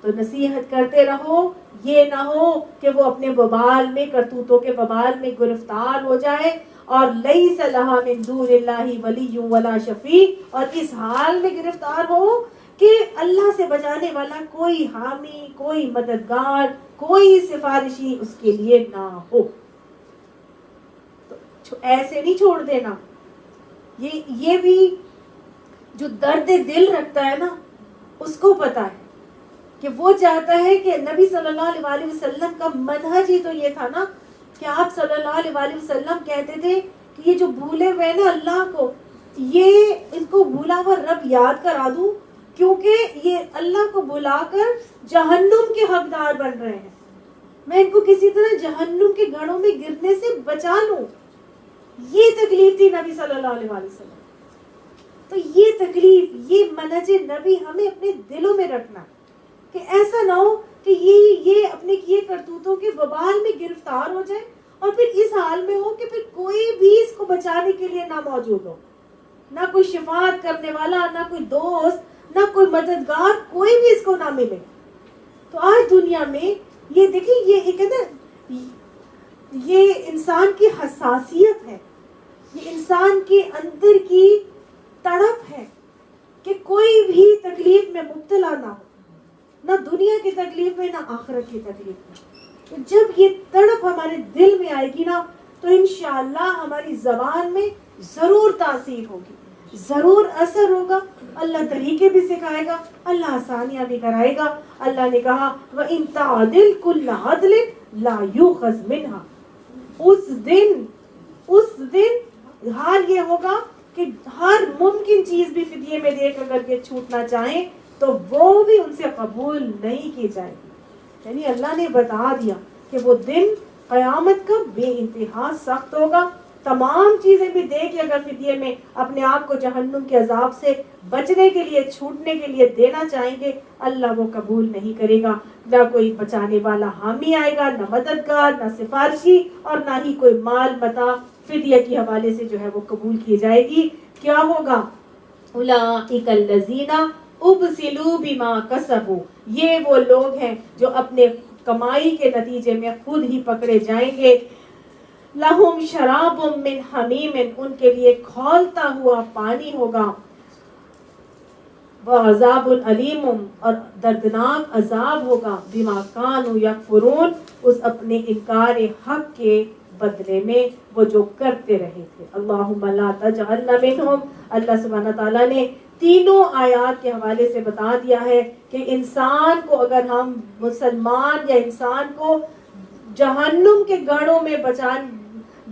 تو نصیحت کرتے رہو, یہ نہ ہو کہ وہ اپنے وبال میں کرتوتوں کے وبال میں گرفتار ہو جائے. اور لیس لها من دون اللہ ولی ولا شفیع, اور اس حال میں گرفتار ہو کہ اللہ سے بچانے والا کوئی حامی, کوئی مددگار, کوئی سفارشی اس کے لیے نہ ہو. تو ایسے نہیں چھوڑ دینا. یہ بھی جو درد دل رکھتا ہے نا اس کو پتا ہے کہ وہ چاہتا ہے کہ نبی صلی اللہ علیہ وسلم کا منہج ہی تو یہ تھا نا کہ آپ صلی اللہ علیہ وسلم کہتے تھے کہ یہ جو بھولے ہوئے نا اللہ کو, یہ ان کو بھولا ہوا رب یاد کرا دوں, کیونکہ یہ اللہ کو بھلا کر جہنم کے حقدار بن رہے ہیں. میں ان کو کسی طرح جہنم کے گڑھوں میں گرنے سے بچا لوں. یہ تکلیف تھی نبی صلی اللہ علیہ وسلم. تو یہ تکلیف, یہ منہج نبی ہمیں اپنے دلوں میں رکھنا کہ ایسا نہ ہو کہ یہ اپنے کیے کرتوتوں کے وبال میں گرفتار ہو جائے اور پھر اس حال میں ہو کہ پھر کوئی بھی اس کو بچانے کے لیے نہ موجود ہو، نہ کوئی شفاعت کرنے والا، نہ کوئی دوست، نہ کوئی مددگار، کوئی بھی اس کو نہ ملے. تو آج دنیا میں یہ دیکھیں، یہ ایک ہے نا، یہ انسان کی حساسیت ہے، یہ انسان کے اندر کی تڑپ ہے کہ کوئی بھی تکلیف میں مبتلا نہ ہو، نہ دنیا کی تکلیف میں، نہ آخرت کی تکلیف میں. تو جب یہ تڑپ ہمارے دل میں آئے گی نا، تو انشاءاللہ ہماری زبان میں ضرور تاثیر ہوگی، ضرور اثر ہوگا. اللہ طریقے بھی سکھائے گا، اللہ آسانیاں بھی کرائے گا. اللہ نے کہا وَإِن تَعْدِلْ كُلَّ عَدْلٍ لَا يُؤْخَذْ مِنْهَا. اس دن حال یہ ہوگا کہ ہر ممکن چیز بھی فدیے میں دے کر اگر یہ چھوٹنا چاہیں تو وہ بھی ان سے قبول نہیں کی جائے گی. یعنی اللہ نے بتا دیا کہ وہ دن قیامت کا بے انتہا سخت ہوگا. تمام چیزیں بھی دے کے اگر فدیے میں اپنے آپ کو جہنم کے عذاب سے بچنے کے لیے، چھوٹنے کے لیے دینا چاہیں گے، اللہ وہ قبول نہیں کرے گا. نہ کوئی بچانے والا حامی آئے گا، نہ مددگار، نہ سفارشی، اور نہ ہی کوئی مال متاع فدیہ کے حوالے سے جو ہے وہ قبول کی جائے گی. کیا ہوگا؟ اولئک الذین ابسلوا بما کسبوا. یہ وہ لوگ ہیں جو اپنے کمائی کے نتیجے میں خود ہی پکڑے جائیں گے. لہم شراب من حمیم. ان کے لیے کھولتا ہوا پانی ہوگا. وعذاب علیم. اور دردناک عذاب ہوگا. بما کانوا یکفرون. اس اپنے انکار حق کے بدلے میں وہ جو کرتے رہے تھے. اللہم لا تجعلنا منہم. اللہ سبحانہ تعالیٰ نے تینوں آیات کے حوالے سے بتا دیا ہے کہ انسان کو، اگر ہم مسلمان یا انسان کو جہنم کے گڑھوں میں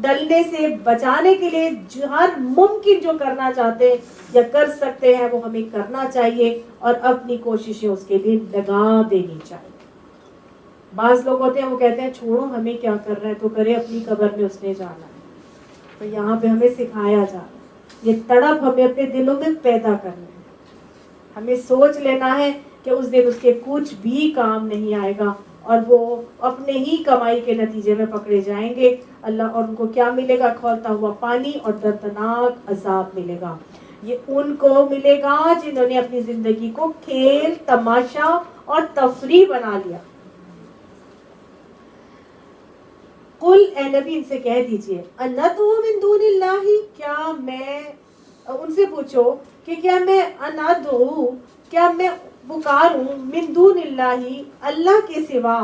ڈلنے سے بچانے کے لیے ہر ممکن جو کرنا چاہتے ہیں یا کر سکتے ہیں وہ ہمیں کرنا چاہیے، اور اپنی کوششیں اس کے لیے لگا دینی چاہیے. بعض لوگ ہوتے ہیں وہ کہتے ہیں چھوڑو ہمیں کیا کر رہا ہے تو کرے، اپنی قبر میں اس نے جانا ہے. تو یہاں پہ ہمیں سکھایا جا رہا ہے، یہ تڑپ ہمیں اپنے دلوں میں پیدا کرنا ہے. ہمیں سوچ لینا ہے کہ اس دن اس کے کچھ بھی کام نہیں آئے گا، اور وہ اپنے ہی کمائی کے نتیجے میں پکڑے جائیں گے. اللہ، اور ان کو کیا ملے گا؟ کھولتا ہوا پانی اور دردناک عذاب ملے گا. یہ ان کو ملے گا جنہوں نے اپنی زندگی کو کھیل، تماشا اور تفریح بنا لیا. قل، اے نبی ان سے کہہ دیجئے، اندعو من دون اللہ. کیا میں ان سے پوچھو کہ کیا میں اندعو، کیا میں پکاروں من دون اللہ، اللہ کے سوا،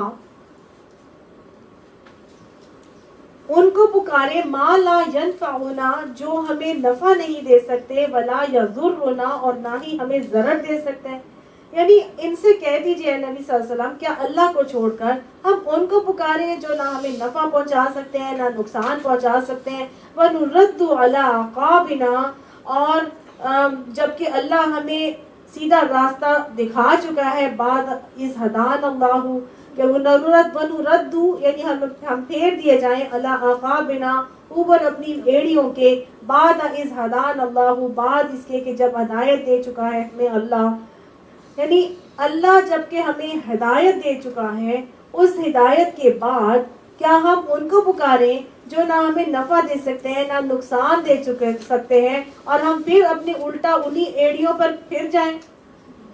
ان کو پکارے ما لا ینفعنا، جو ہمیں نفع نہیں دے سکتے، ولا یضرنا، اور نہ ہی ہمیں ضرر دے سکتے ہیں. یعنی ان سے کہہ دیجئے نبی صلی اللہ علیہ وسلم، کیا اللہ کو چھوڑ کر ہم ان کو پکاریں جو نہ ہمیں نفع پہنچا سکتے ہیں نہ نقصان پہنچا سکتے ہیں. وَنُرَدُّ عَلَىٰ عَقَابِنَا، اور جبکہ اللہ ہمیں سیدھا راستہ دکھا چکا ہے، بعد اذ ہدانا اللہ، کہ وَنُرَدُّ یعنی ہم پھیر دیے جائیں، عَلَىٰ عَقَابِنَا، اوپر اپنی ایڑیوں کے، بعد اذ ہدانا اللہ، بعد اس کے کہ جب ہدایت دے چکا ہے ہمیں اللہ. یعنی اللہ جب کہ ہمیں ہدایت دے چکا ہے، اس ہدایت کے بعد کیا ہم ان کو پکاریں جو نہ ہمیں نفع دے سکتے ہیں نہ نقصان دے سکتے ہیں، اور ہم پھر اپنی الٹا انہی ایڑیوں پر پھر جائیں،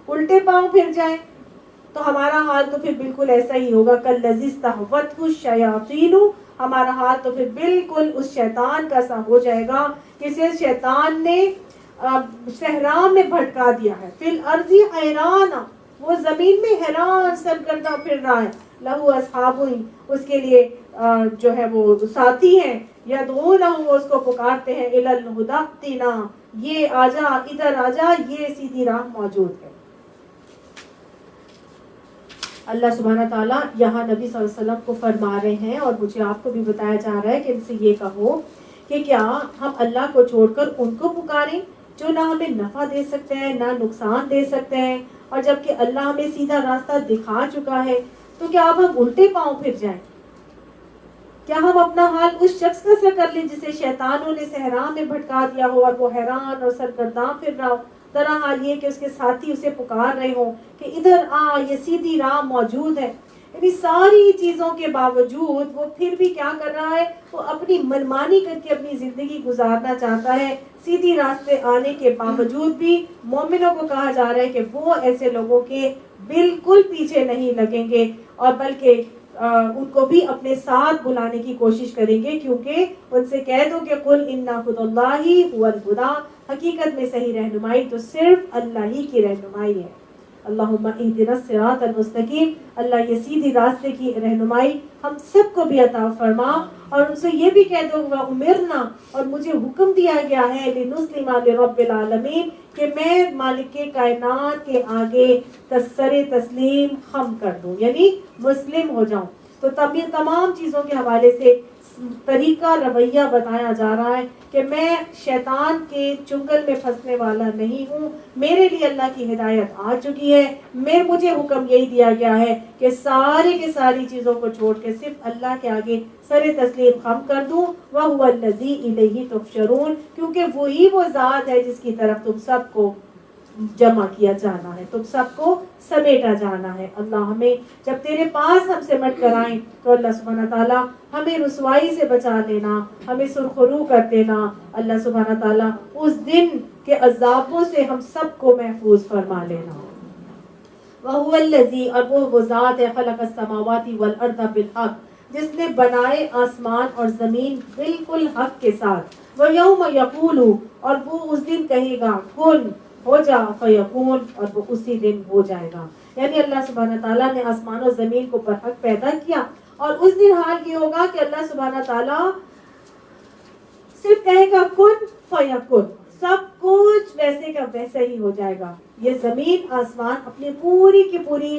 الٹے پاؤں پھر جائیں؟ تو ہمارا حال تو پھر بالکل ایسا ہی ہوگا. کالذی استہوتہ الشیاطین، ہمارا حال تو پھر بالکل اس شیطان کا سا ہو جائے گا جسے شیطان نے صحرا میں بھٹکا دیا ہے. فی الارض حیران، وہ زمین میں حیران سرگردہ پھر رہا ہے. لہو اصحاب، اس کے لیے جو ہے وہ ساتھی ہیں، یدعونہ، وہ اس کو پکارتے ہیں، الی الہدی ائتنا، یہ آجا، ادھر آجا، یہ سیدھی راہ موجود ہے. اللہ سبحانہ تعالیٰ یہاں نبی صلی اللہ علیہ وسلم کو فرما رہے ہیں، اور مجھے آپ کو بھی بتایا جا رہا ہے کہ ان سے یہ کہو کہ کیا ہم اللہ کو چھوڑ کر ان کو پکاریں جو نہ ہمیں نفع دے سکتے ہیں نہ نقصان دے سکتے ہیں، اور جبکہ اللہ ہمیں سیدھا راستہ دکھا چکا ہے، تو کیا اب ہم الٹے پاؤں پھر جائیں؟ کیا ہم اپنا حال اس شخص کا سا کر لیں جسے شیطانوں نے صحرا میں بھٹکا دیا ہو اور وہ حیران اور سرگرداں پھر رہا ہو؟ طرح حال یہ کہ اس کے ساتھی اسے پکار رہے ہوں کہ ادھر آ، یہ سیدھی راہ موجود ہے. یعنی ساری چیزوں کے باوجود وہ پھر بھی کیا کر رہا ہے, وہ اپنی منمانی کر کے اپنی زندگی گزارنا چاہتا ہے. سیدھی راستے آنے کے باوجود بھی مومنوں کو کہا جا رہا ہے کہ وہ ایسے لوگوں کے بالکل پیچھے نہیں لگیں گے, اور بلکہ ان کو بھی اپنے ساتھ بلانے کی کوشش کریں گے, کیونکہ ان سے کہہ دو کہ قل ان ھدی اللہ ھو الھدی, حقیقت میں صحیح رہنمائی تو صرف اللہ ہی کی رہنمائی ہے. اللہم اہدنا الصراط المستقیم, اللہ یہ سیدھی راستے کی رہنمائی ہم سب کو بھی عطا فرما, اور ان سے یہ بھی کہہ دو وَأُمِرْنَا, اور مجھے حکم دیا گیا ہے لِنُسْلِمَ لِرَبِّ العالمین, کہ میں مالک کائنات کے آگے سر تسلیم خم کر دوں, یعنی مسلم ہو جاؤں. تو تمام چیزوں کے حوالے سے طریقہ رویہ بتایا جا رہا ہے کہ میں شیطان کے چنگل میں پھنسنے والا نہیں ہوں, میرے لیے اللہ کی ہدایت آ چکی ہے. مجھے حکم یہی دیا گیا ہے کہ سارے کے ساری چیزوں کو چھوڑ کے صرف اللہ کے آگے سر تسلیم خم کر دوں. وَهُوَ الَّذِي إِلَيْهِ تُحْشَرُونَ, کیونکہ وہی وہ ذات ہے جس کی طرف تم سب کو جمع کیا جانا ہے, تم سب کو سمیٹا جانا ہے. اللہ ہمیں جب تیرے پاس ہم سمٹ کر آئیں تو اللہ سبحانہ تعالیٰ ہمیں رسوائی سے بچا لینا, ہمیں سرخرو کر دینا. اللہ سبحانہ تعالیٰ اس دن کے عذابوں سے ہم سب کو محفوظ فرما لینا. وَهُوَ الَّذِي, اور وہ ذات ہے, خَلَقَ السَّمَاوَاتِ وَالْأَرْضَ بِالْحَقِّ, جس نے بنائے آسمان اور زمین بالکل حق کے ساتھ. وَيَوْمَ يَقُولُ, اور وہ اس دن کہے گا کن ہو جا, فیکون, اور وہ اسی دن ہو جائے گا. یعنی اللہ سبحانہ تعالیٰ نے آسمان و زمین کو برحق پیدا کیا, اور اس دن حال یہ ہوگا کہ اللہ سبحانہ تعالیٰ صرف کہے گا کن فیکون, سب کچھ ویسے کا ویسے ہی ہو جائے گا. یہ زمین آسمان اپنی پوری کی پوری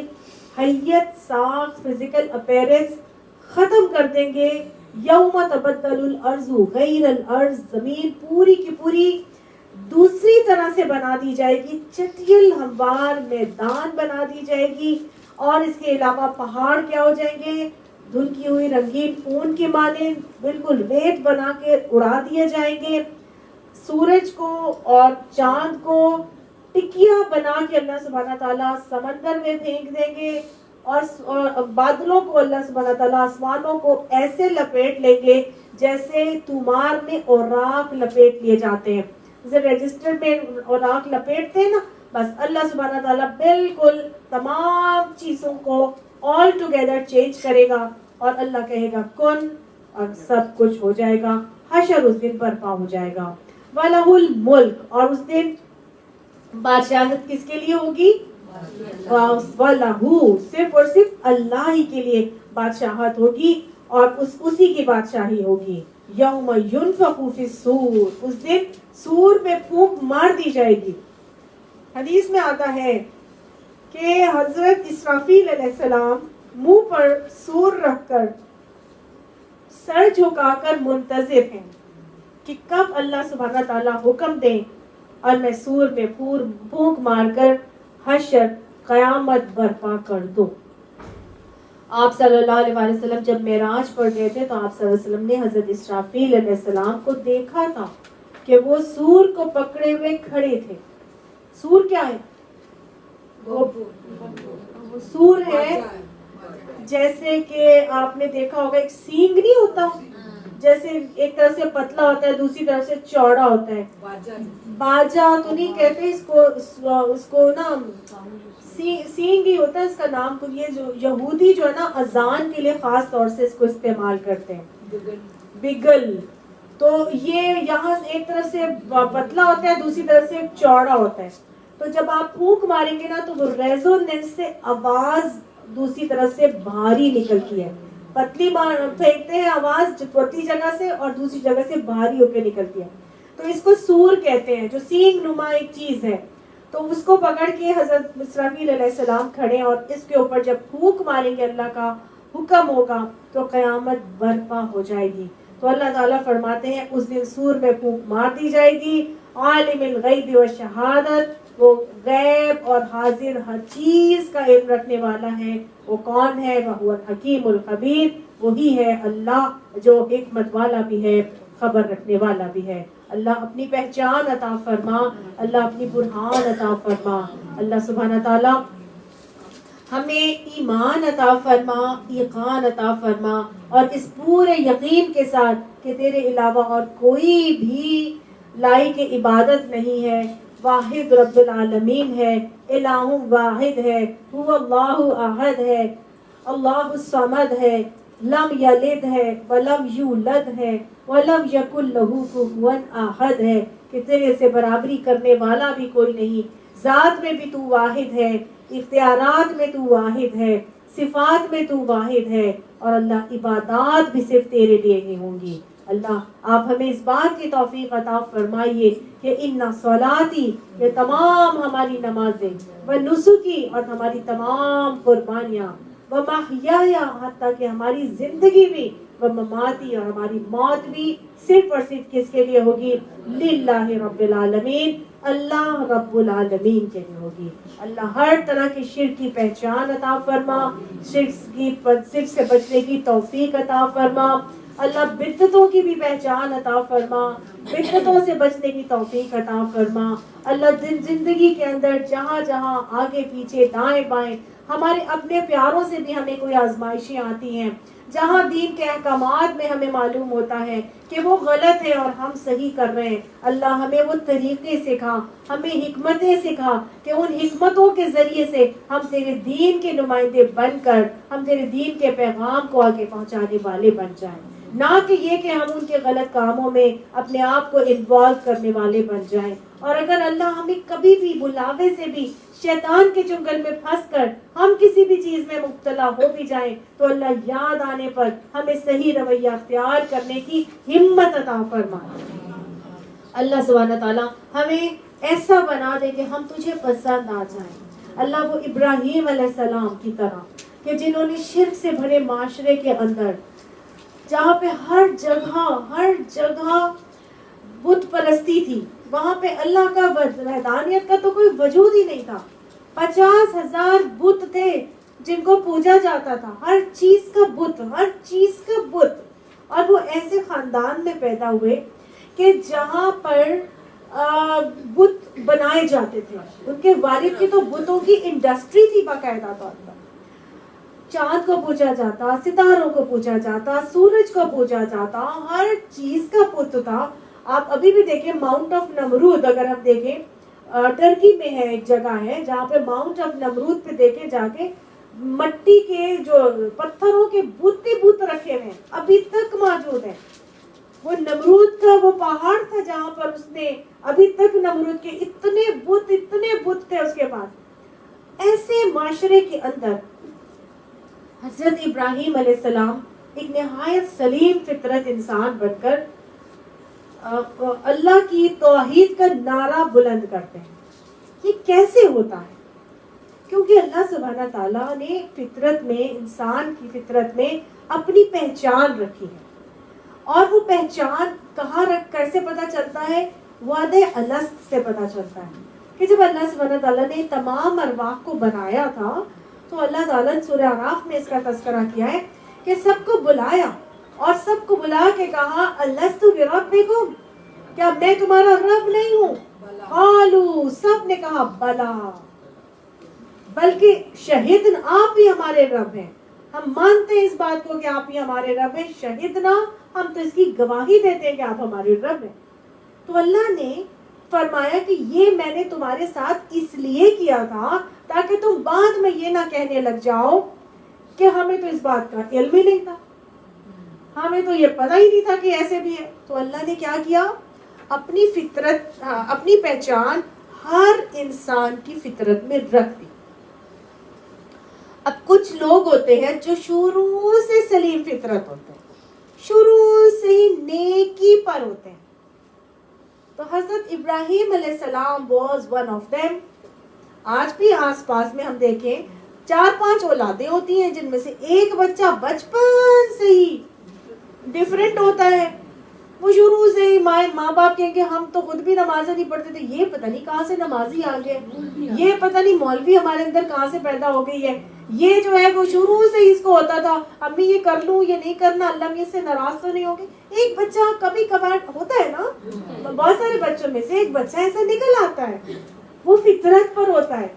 حیت, ساخت, فزیکل اپیرنس ختم کر دیں گے. یوم تبدل الارض غیر الارض, زمین پوری کی پوری دوسری طرح سے بنا دی جائے گی, چٹیل ہموار میدان بنا دی جائے گی. اور اس کے علاوہ پہاڑ کیا ہو جائیں گے, دھلکی ہوئی رنگین اون کی مانند بالکل ریت بنا کے اڑا دیے جائیں گے. سورج کو اور چاند کو ٹکیا بنا کے اللہ سبحانہ تعالیٰ سمندر میں پھینک دیں گے, اور بادلوں کو اللہ سبحانہ تعالیٰ آسمانوں کو ایسے لپیٹ لیں گے جیسے تومار میں اوراق لپیٹ لیے جاتے ہیں, جیسے رجسٹر میں اوراق لپیٹتے ہیں نا, بس اللہ سبحانہ تعالیٰ بالکل تمام چیزوں کو آل ٹوگیدر چینج کرے گا, اور اللہ کہے گا کن, اور سب کچھ ہو جائے گا. حشر اس دن برپا ہو جائے گا. وَلَهُ الْمُلْكُ, اور اس دن بادشاہت کس کے لیے ہوگی, وَلَهُ, صرف اور صرف اللہ ہی کے لیے بادشاہت ہوگی, اور اسی کی بادشاہی ہوگی. یوم ينفخ فی الصور, اس دن سور پہ پھونک مار دی جائے گی. حدیث میں آتا ہے کہ حضرت اسرافیل علیہ السلام منہ پر سور رکھ کر سر جھکا کر منتظر ہیں کہ کب اللہ سبحانہ تعالیٰ حکم دیں اور میں سور میں پھونک مار کر حشر قیامت برپا کر دوں. آپ صلی اللہ علیہ وسلم جب معراج پر گئے تھے تو آپ صلی اللہ علیہ وسلم نے حضرت اسرافیل علیہ السلام کو دیکھا تھا کہ وہ سور کو پکڑے ہوئے کھڑے تھے. سور کیا ہے, وہ سور ہے جیسے کہ آپ نے دیکھا ہوگا ایک سینگ نہیں ہوتا, جیسے ایک طرف سے پتلا ہوتا ہے دوسری طرف سے چوڑا ہوتا ہے. باجا تو نہیں کہتے اس کو نا, سینگ ہی ہوتا ہے اس کا نام. تو یہ جو یہودی جو ہے نا اذان کے لیے خاص طور سے اس کو استعمال کرتے ہیں, بگل. تو یہ یہاں ایک طرف سے پتلا ہوتا ہے دوسری طرف سے چوڑا ہوتا ہے. تو جب آپ پھونک ماریں گے نا تو وہ ریزوننس سے آواز دوسری طرف سے بھاری نکلتی ہے. پتلی پھینکتے ہیں آواز پتلی جگہ سے اور دوسری جگہ سے بھاری ہو کے نکلتی ہے. تو اس کو سور کہتے ہیں, جو سینگ نما ایک چیز ہے. تو اس کو پکڑ کے حضرت اسرافیل علیہ السلام کھڑے, اور اس کے اوپر جب پھونک ماریں گے اللہ کا حکم ہوگا تو قیامت برپا ہو جائے گی. تو اللہ تعالیٰ فرماتے ہیں اس دن سور میں پھونک مار دی جائے گی. عالم الغیب والشہادت, وہ غیب اور حاضر ہر چیز کا علم رکھنے والا ہے. وہ کون ہے, وہ الحکیم الخبیر, وہی ہے اللہ جو حکمت والا بھی ہے خبر رکھنے والا بھی ہے. اللہ اپنی پہچان عطا فرما, اللہ اپنی برہان عطا فرما. اللہ سبحانہ تعالیٰ ہمیں ایمان عطا فرما، یقین عطا فرما، اور اس پورے یقین کے ساتھ کہ تیرے علاوہ اور کوئی بھی لائق عبادت نہیں ہے، واحد رب العالمین ہے، الہ واحد ہے، هو اللہ احد ہے، اللہ الصمد ہے، لم یلد ہے ولم یولد ہے ولم یکن لہ کفوا احد ہے، کہ تیرے سے برابری کرنے والا بھی کوئی نہیں، ذات میں بھی تو واحد ہے، اختیارات میں تو واحد ہے، صفات میں تو واحد ہے، اور اللہ عبادات بھی صرف تیرے لیے ہی ہوں گی۔ اللہ آپ ہمیں اس بات کی توفیق عطا فرمائیے کہ ان صلاتی، یہ تمام ہماری نمازیں، و نسکی، اور ہماری تمام قربانیاں، و محیای، حتیٰ کہ ہماری زندگی بھی، و مماتی، اور ہماری موت بھی صرف اور صرف کس کے لیے ہوگی؟ للہ رب العالمین، اللہ رب العالمین کے لیے ہوگی۔ اللہ ہر طرح کی شرک کی پہچان عطا فرما، شرک سے بچنے کی توفیق عطا فرما، اللہ بدعتوں کی بھی پہچان عطا فرما، بدعتوں سے بچنے کی توفیق عطا فرما، اللہ زندگی کے اندر جہاں جہاں آگے پیچھے دائیں بائیں ہمارے اپنے پیاروں سے بھی ہمیں کوئی آزمائشیں آتی ہیں، جہاں دین کے احکامات میں ہمیں معلوم ہوتا ہے کہ وہ غلط ہے اور ہم صحیح کر رہے ہیں، اللہ ہمیں وہ طریقے سکھا، ہمیں حکمتیں سکھا کہ ان حکمتوں کے ذریعے سے ہم تیرے دین کے نمائندے بن کر ہم تیرے دین کے پیغام کو آگے پہنچانے والے بن جائیں، نہ کہ یہ کہ ہم ان کے غلط کاموں میں اپنے آپ کو انوالو کرنے والے بن جائیں۔ اور اگر اللہ ہمیں کبھی بھی بلاوے سے بھی شیطان کے چنگل میں پھنس کر ہم کسی بھی چیز میں مبتلا ہو بھی جائیں تو اللہ یاد آنے پر ہمیں صحیح رویہ اختیار کرنے کی ہمت عطا فرمائے۔ اللہ سبحانہ تعالیٰ ہمیں ایسا بنا دے کہ ہم تجھے پسند آ جائیں، اللہ وہ ابراہیم علیہ السلام کی طرح کہ جنہوں نے شرک سے بھرے معاشرے کے اندر، جہاں پہ ہر جگہ بت پرستی تھی، وہاں پہ اللہ کا وحدانیت کا تو کوئی وجود ہی نہیں تھا، 50,000 بت تھے جن کو پوجا جاتا تھا، ہر چیز کا بت، اور وہ ایسے خاندان میں پیدا ہوئے کہ جہاں پر بت بنائے جاتے تھے، ان کے والد کی تو بتوں کی انڈسٹری تھی باقاعدہ طور پر، چاند کو پوجا جاتا، ستاروں کو پوجا جاتا، سورج کو پوجا جاتا، ہر چیز کا بت تھا۔ آپ ابھی بھی دیکھیں ماؤنٹ آف نمرود، اگر ہم دیکھیں ٹرکی میں ہے ایک جگہ ہے جہاں پہ ماؤنٹ آف نمرود پہ دیکھیں جا کے مٹی کے جو پتھروں کے بت رکھے ہوئے ہیں، ابھی تک موجود ہیں۔ وہ نمرود کا وہ پہاڑ تھا جہاں پر اس نے ابھی تک نمرود کے اتنے بت تھے اس کے پاس۔ ایسے معاشرے کے اندر حضرت ابراہیم علیہ السلام ایک نہایت سلیم فطرت انسان بن کر اللہ کی توحید کا نعرہ بلند کرتے ہیں۔ یہ کیسے ہوتا ہے؟ کیونکہ اللہ سبحانہ تعالیٰ نے فطرت میں، انسان کی فطرت میں اپنی پہچان رکھی ہے، اور وہ پہچان کیسے پتہ چلتا ہے؟ وعدہ الست سے پتہ چلتا ہے کہ جب اللہ سبحانہ تعالیٰ نے تمام ارواح کو بنایا تھا تو اللہ تعالیٰ نے سورہ اعراف میں اس کا تذکرہ کیا ہے کہ سب کو بلایا اور سب کو بلا کے کہا الست بربکم، کیا میں تمہارا رب نہیں ہوں؟ قالوا، سب نے کہا بلا، بلکہ شہدنا، آپ ہی ہمارے رب ہیں، ہم مانتے ہیں اس بات کو کہ آپ ہی ہمارے رب ہیں، شہدنا، ہم تو اس کی گواہی دیتے ہیں کہ آپ ہمارے رب ہیں۔ تو اللہ نے فرمایا کہ یہ میں نے تمہارے ساتھ اس لیے کیا تھا تاکہ تم بعد میں یہ نہ کہنے لگ جاؤ کہ ہمیں تو اس بات کا علم ہی نہیں تھا، ہمیں تو یہ پتہ ہی نہیں تھا کہ ایسے بھی ہے۔ تو اللہ نے کیا کیا؟ اپنی فطرت، اپنی پہچان ہر انسان کی فطرت میں رکھ دی۔ اب کچھ لوگ ہوتے ہیں جو شروع سے سلیم فطرت ہوتے ہیں، شروع سے ہی نیکی پر ہوتے ہیں۔ تو حضرت ابراہیم علیہ السلام was one of them۔ آج بھی آس پاس میں ہم دیکھیں 4-5 اولادیں ہوتی ہیں جن میں سے ایک بچہ بچپن سے ہی ڈیفرنٹ ہوتا ہے، وہ شروع سے ہی ماں باپ کہیں گے ہم تو خود بھی نمازیں نہیں پڑھتے تھے، یہ پتہ نہیں کہاں سے نمازی آ گئے، یہ پتہ نہیں مولوی ہمارے اندر کہاں سے پیدا ہو گئی ہے، یہ جو ہے وہ شروع سے ہی اس کو ہوتا تھا امی یہ کر لوں یہ نہیں کرنا، اللہ میں اس سے ناراض تو نہیں ہوگی۔ ایک بچہ کبھی کبھار ہوتا ہے نا، بہت سارے بچوں میں سے ایک بچہ ایسا نکل آتا ہے، وہ فطرت پر ہوتا ہے،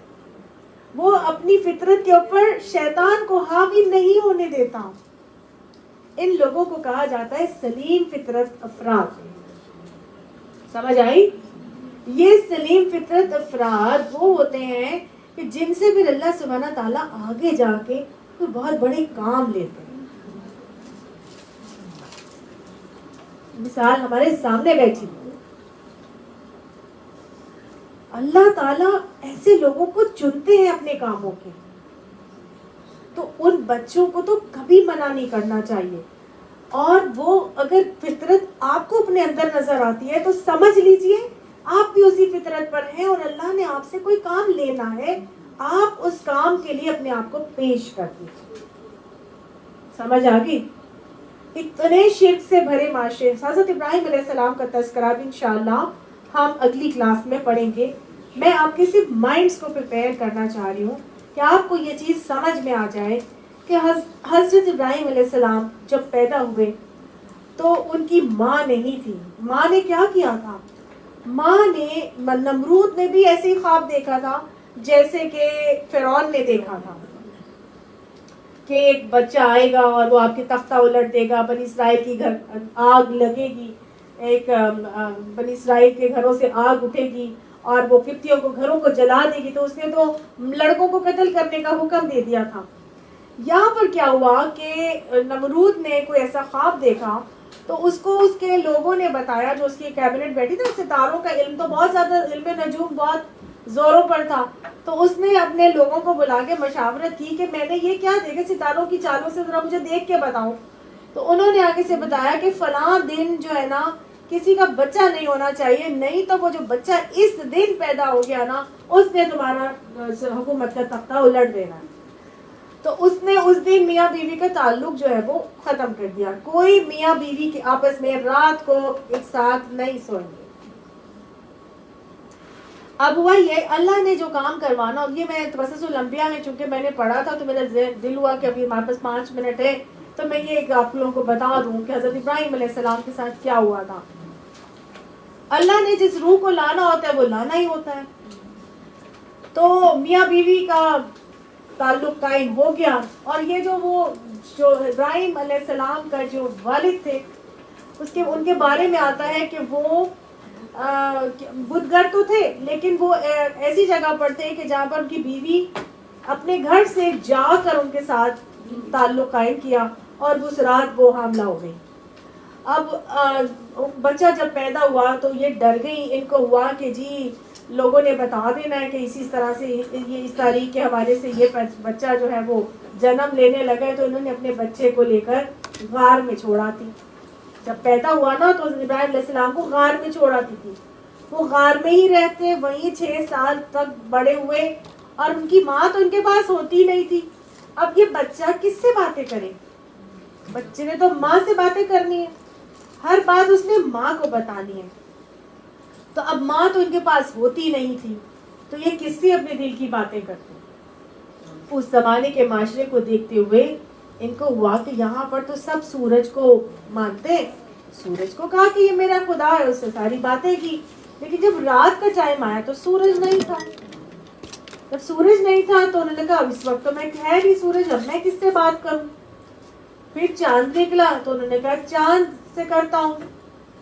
وہ اپنی فطرت کے اوپر شیطان کو حاوی نہیں ہونے دیتا. ان لوگوں کو کہا جاتا ہے سلیم فطرت افراد. سمجھ آئی؟ یہ سلیم فطرت افراد وہ ہوتے ہیں کہ جن سے پھر اللہ سبحانہ تعالیٰ آگے جا کے کوئی بہت بڑے کام لیتے ہیں. مثال ہمارے سامنے بیٹھی، اللہ تعالیٰ ایسے لوگوں کو چنتے ہیں اپنے کاموں کے، تو ان بچوں کو تو کبھی منع نہیں کرنا چاہیے. اور وہ اگر فطرت آپ کو اپنے اندر نظر آتی ہے تو سمجھ لیجئے آپ بھی اسی فطرت پر ہیں، اور اللہ نے آپ سے کوئی کام لینا ہے، آپ اس کام کے لیے اپنے آپ کو پیش کر دیجیے. سمجھ آ گئی؟ اتنے شرک سے بھرے معاشرے. حضرت ابراہیم علیہ السلام کا تذکرہ بھی انشاءاللہ ہم اگلی کلاس میں پڑھیں گے. میں آپ کے صرف مائنڈس کو پریپیئر کرنا چاہ رہی ہوں کہ آپ کو یہ چیز سمجھ میں آ جائے کہ حضرت ابراہیم علیہ السلام جب پیدا ہوئے تو ان کی ماں نہیں تھی. ماں نے کیا کیا تھا؟ ماں نے، نمرود نے بھی ایسے ہی خواب دیکھا تھا جیسے کہ فرعون نے دیکھا تھا کہ ایک بچہ آئے گا اور وہ آپ کے تختہ الٹ دے گا، بنی اسرائیل کی گھر آگ لگے گی، ایک بنی اسرائیل کے گھروں سے آگ اٹھے گی اور وہ قبطیوں کو گھروں کو جلا دے گی. تو اس نے تو لڑکوں کو قتل کرنے کا حکم دے دیا تھا. یہاں پر کیا ہوا کہ نمرود نے کوئی ایسا خواب دیکھا تو اس کو اس کے لوگوں نے بتایا، جو اس کی کیبنٹ بیٹھی تھی. ستاروں کا علم تو بہت زیادہ، علم نجوم بہت زوروں پر تھا. تو اس نے اپنے لوگوں کو بلا کے مشاورت کی کہ میں نے یہ کیا دیکھا، ستاروں کی چالوں سے ذرا مجھے دیکھ کے بتاؤ. تو انہوں نے آگے سے بتایا کہ فلاں دن جو ہے نا کسی کا بچہ نہیں ہونا چاہیے، نہیں تو وہ جو بچہ اس دن پیدا ہو گیا نا اس نے تمہارا حکومت کا تختہ الٹ دینا ہے. تو اس نے اس دن میاں بیوی کا تعلق جو ہے وہ ختم کر دیا. کوئی میاں بیوی کے آپس میں رات کو ایک ساتھ نہیں سوئیں گے. اب ہوا یہ، اللہ نے جو کام کروانا، اور یہ میں قصص الانبیاء میں چونکہ میں نے پڑھا تھا تو میرا دل ہوا کہ ابھی ہمارے پاس 5 منٹ ہے تو میں یہ آپ لوگوں کو بتا دوں کہ حضرت ابراہیم علیہ السلام کے ساتھ کیا ہوا تھا. اللہ نے جس روح کو لانا ہوتا ہے وہ لانا ہی ہوتا ہے. تو میاں بیوی کا تعلق قائم ہو گیا، اور یہ جو ابراہیم علیہ السلام کا جو والد تھے ان کے بارے میں آتا ہے کہ وہ بدگر تو تھے لیکن وہ ایسی جگہ پر تھے کہ جہاں پر ان کی بیوی اپنے گھر سے جا کر ان کے ساتھ تعلق قائم کیا، اور اس رات وہ حاملہ ہو گئی. اب بچہ جب پیدا ہوا تو یہ ڈر گئی. ان کو ہوا کہ جی لوگوں نے بتا دینا ہے کہ اسی طرح سے یہ اس تاریخ کے حوالے سے یہ بچہ جو ہے وہ جنم لینے لگا ہے. تو انہوں نے اپنے بچے کو لے کر غار میں چھوڑا تھی. جب پیدا ہوا نا تو ابراہیم علیہ السلام کو غار میں چھوڑا تھی. وہ غار میں ہی رہتے، وہیں 6 سال تک بڑے ہوئے، اور ان کی ماں تو ان کے پاس ہوتی نہیں تھی. اب یہ بچہ کس سے باتیں کرے؟ بچے نے تو ماں سے باتیں کرنی ہے، ہر بات اس نے ماں کو بتانی ہے. تو اب ماں تو ان کے پاس ہوتی نہیں تھی، تو یہ کس سے اپنے دل کی باتیں کرتے؟ اس زمانے کے معاشرے کو دیکھتے ہوئے ان کو ہوا کہ یہاں پر تو سب سورج کو مانتے. سورج کو کہا کہ یہ میرا خدا ہے، اس سے ساری باتیں کی. لیکن جب رات کا ٹائم آیا تو سورج نہیں تھا. جب سورج نہیں تھا تو انہوں نے کہا اس وقت تو میں ہے نہیں سورج، اب میں کس سے بات کروں؟ پھر چاند نکلا تو انہوں نے کہا چاند سے کرتا ہوں.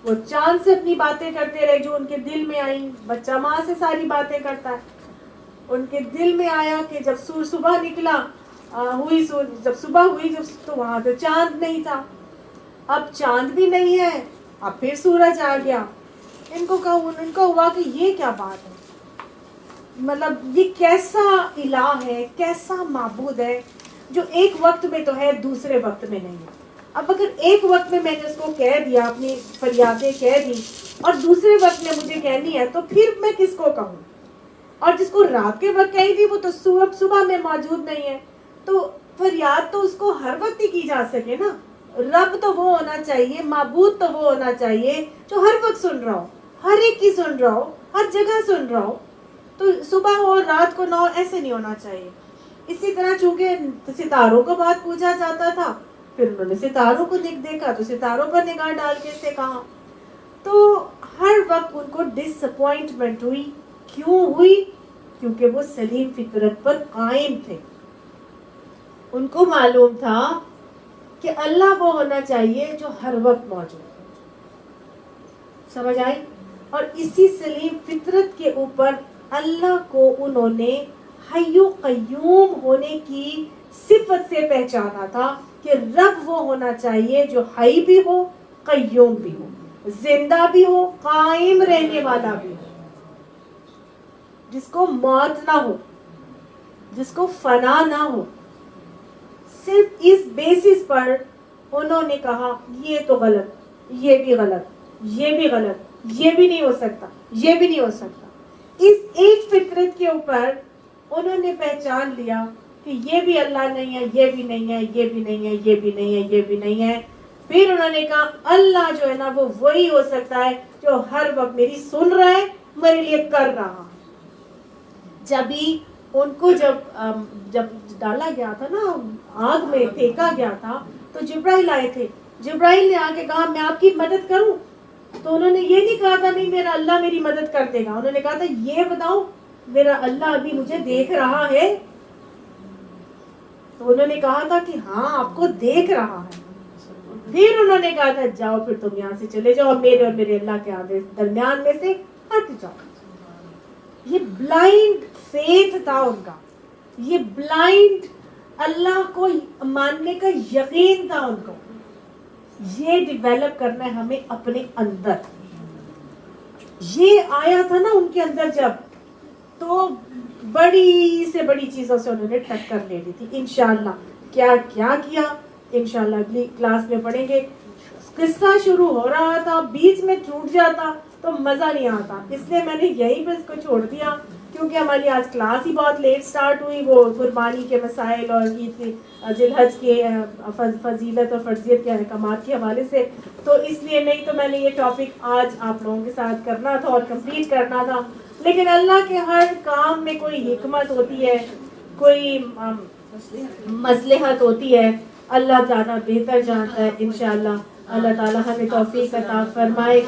وہ چاند سے اپنی باتیں کرتے رہے جو ان کے دل میں آئیں. بچہ ماں سے ساری باتیں کرتا ہے. ان کے دل میں آیا کہ جب صبح نکلا جب صبح ہوئی تو وہاں پہ چاند نہیں تھا. اب چاند بھی نہیں ہے، اب پھر سورج آ گیا. ان کو ہوا کہ یہ کیا بات ہے، مطلب یہ کیسا الہ ہے، کیسا معبود ہے جو ایک وقت میں تو ہے دوسرے وقت میں نہیں ہے. اب اگر ایک وقت میں نے اس کو کہہ دیا، اپنی فریادیں کہہ دی، اور دوسرے وقت میں مجھے کہنی ہے تو پھر میں کس کو کہوں؟ اور جس کو رات کے وقت کہی تھی وہ تو صبح میں موجود نہیں ہے. تو فریاد تو اس کو ہر وقت ہی کی جا سکے نا. رب تو وہ ہونا چاہیے، معبود تو وہ ہونا چاہیے جو ہر وقت سن رہا ہو، ہر ایک کی سن رہا ہو، ہر جگہ سن رہا ہو. تو صبح ہو رات کو نہ ہو، ایسے نہیں ہونا چاہیے. اسی طرح چونکہ ستاروں کو بہت پوجا جاتا تھا، پھر انہوں نے ستاروں کو دیکھا تو ستاروں پر نگاہ ڈال کے اسے کہا. تو ہر وقت ان کو ڈس اپوائنٹمنٹ ہوئی. کیوں ہوئی؟ کیونکہ وہ سلیم فطرت پر قائم تھے. ان کو معلوم تھا کہ اللہ وہ ہونا چاہیے جو ہر وقت موجود ہے. سمجھ آئی؟ اور اسی سلیم فطرت کے اوپر اللہ کو انہوں نے حی و قیوم ہونے کی صفت سے پہچانا تھا کہ رب وہ ہونا چاہیے جو حی بھی ہو، قیوم بھی ہو، زندہ بھی ہو، قائم رہنے والا بھی ہو، جس کو موت نہ ہو، جس کو فنا نہ ہو. صرف اس بیسس پر انہوں نے کہا یہ تو غلط، یہ بھی غلط، یہ بھی غلط، یہ بھی نہیں ہو سکتا، یہ بھی نہیں ہو سکتا. اس ایک فطرت کے اوپر انہوں نے پہچان لیا کہ یہ بھی اللہ نہیں ہے، یہ بھی نہیں ہے، یہ بھی نہیں ہے، یہ بھی نہیں ہے، یہ بھی نہیں ہے. پھر انہوں نے کہا اللہ جو ہے نا وہ وہی ہو سکتا ہے جو ہر وقت میری سن رہا ہے، میرے لیے کر رہا. جبھی ان کو جب ڈالا گیا تھا نا، آگ میں پھینکا گیا تھا، تو جبرائیل آئے تھے. جبرائیل نے آ کے کہا میں آپ کی مدد کروں. تو انہوں نے یہ نہیں کہا تھا نہیں میرا اللہ میری مدد کر دے گا، انہوں نے کہا تھا یہ بتاؤ میرا اللہ ابھی مجھے دیکھ رہا ہے. تو انہوں نے کہا تھا کہ ہاں آپ کو دیکھ رہا ہے. پھر انہوں نے کہا تھا جاؤ پھر تم یہاں سے چلے جاؤ، میرے اور میرے اللہ کے درمیان میں سے ہٹ جاؤ. یہ بلائنڈ فیتھ تھا ان کا، یہ بلائنڈ اللہ کو ماننے کا یقین تھا ان کو. یہ ڈیولپ کرنا ہے ہمیں اپنے اندر. یہ آیا تھا نا ان کے اندر جب، تو بڑی سے بڑی چیزوں سے انہوں نے ٹکر لے لی تھی. انشاءاللہ کیا کیا کیا انشاءاللہ اگلی کلاس میں پڑھیں گے. قصہ شروع ہو رہا تھا، بیچ میں ٹوٹ جاتا تو مزہ نہیں آتا، اس لیے میں نے یہیں پہ اس کو چھوڑ دیا، کیونکہ ہماری آج کلاس ہی بہت لیٹ سٹارٹ ہوئی، وہ قربانی کے مسائل اور عید ذی الحج کے فضیلت اور فرضیت کے احکامات کے حوالے سے. تو اس لیے نہیں تو میں نے یہ ٹاپک آج آپ لوگوں کے ساتھ کرنا تھا اور کمپلیٹ کرنا تھا. لیکن اللہ کے ہر کام میں کوئی حکمت ہوتی ہے، کوئی مصلحت ہوتی ہے، اللہ زیادہ بہتر جانتا ہے. انشاءاللہ اللہ تعالیٰ ہمیں توفیق عطا فرمائے.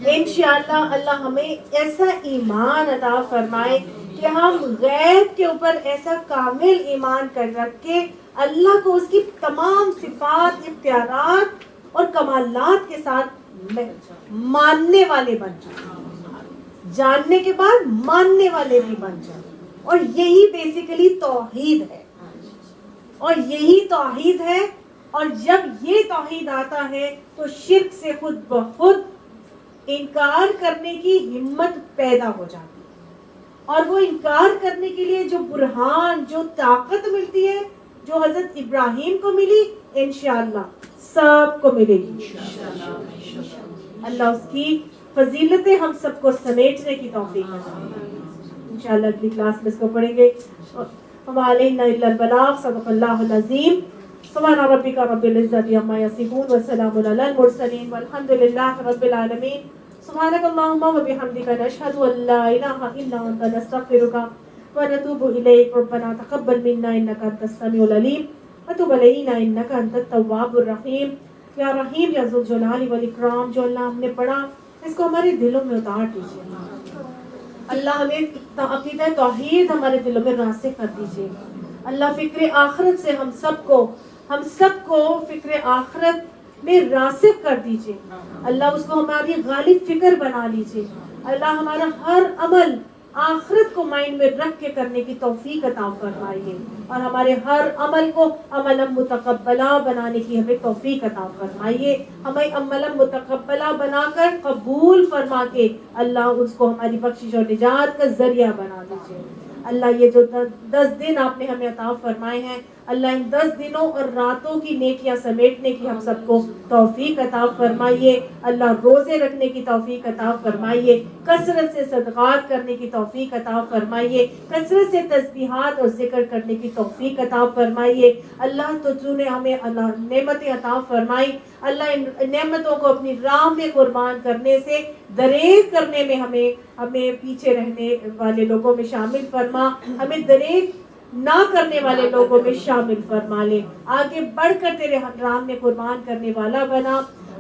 انشاءاللہ اللہ ہمیں ایسا ایمان عطا فرمائے کہ ہم غیب کے اوپر ایسا کامل ایمان کر رکھ کے اللہ کو اس کی تمام صفات، اختیارات اور کمالات کے ساتھ ماننے والے بن جائیں، جاننے کے بعد ماننے والے بھی بن جائیں. اور یہی بیسیکلی توحید ہے، اور یہی توحید ہے. اور جب یہ توحید آتا ہے تو شرک سے خود بخود انکار کرنے کی ہمت پیدا ہو جاتی ہے. اور وہ انکار کرنے کے لیے جو برہان، جو طاقت ملتی ہے، جو حضرت ابراہیم کو ملی، انشاءاللہ سب کو ملے گی. اللہ اس کی فضیلتیں ہم سب کو سمیٹنے کی توفیق عطا. انشاءاللہ اگلی کلاس میں اس کو پڑھیں گے. وعلینا الا البلاغ. صدق اللہ العظیم. سبحان ربک رب العزت عما یصفون وسلام علی المرسلین والحمد للہ رب العالمین. سبحانک اللہم وبحمدک نشہد ان لا الہ الا انت نستغفرک ونتوب الیک. ربنا تقبل منا انک انت السمیع العلیم وتب علینا انک انت التواب الرحیم. یا رحیم یا ذو الجلال والاکرام، جو اللہ ہم نے پڑھا اس کو ہمارے دلوں میں اتار دیجیے. اللہ ہمیں عقیدہ توحید ہمارے دلوں میں راسخ کر دیجیے. اللہ فکر آخرت سے ہم سب کو فکر آخرت میں راسخ کر دیجیے. اللہ اس کو ہماری غالب فکر بنا لیجیے. اللہ ہمارا ہر عمل آخرت کو مائنڈ میں رکھ کے کرنے کی توفیق عطا فرمائیے، اور ہمارے ہر عمل کو عملا متقبلہ بنانے کی ہمیں توفیق عطا فرمائیے. ہمیں عملا متقبلہ بنا کر قبول فرما کے اللہ اس کو ہماری بخشش اور نجات کا ذریعہ بنا دیجیے. اللہ یہ جو 10 دن آپ نے ہمیں عطا فرمائے ہیں، اللہ ان 10 دنوں اور راتوں کی نیکیاں سمیٹنے کی ہم سب کو توفیق عطا فرمائیے. اللہ روزے رکھنے کی توفیق عطا فرمائیے، کثرت سے صدقات کرنے کی توفیق عطا فرمائیے، کثرت سے تسبیحات اور ذکر کرنے کی توفیق عطا فرمائیے. اللہ تو نے ہمیں اللہ نعمتیں عطا فرمائی، اللہ ان نعمتوں کو اپنی راہ میں قربان کرنے سے دریغ کرنے میں ہمیں پیچھے رہنے والے لوگوں میں شامل فرما، ہمیں دریغ نہ کرنے والے لوگوں میں شامل فرما لے. آگے بڑھ کر تیرے راہ میں قربان کرنے والا بنا.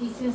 30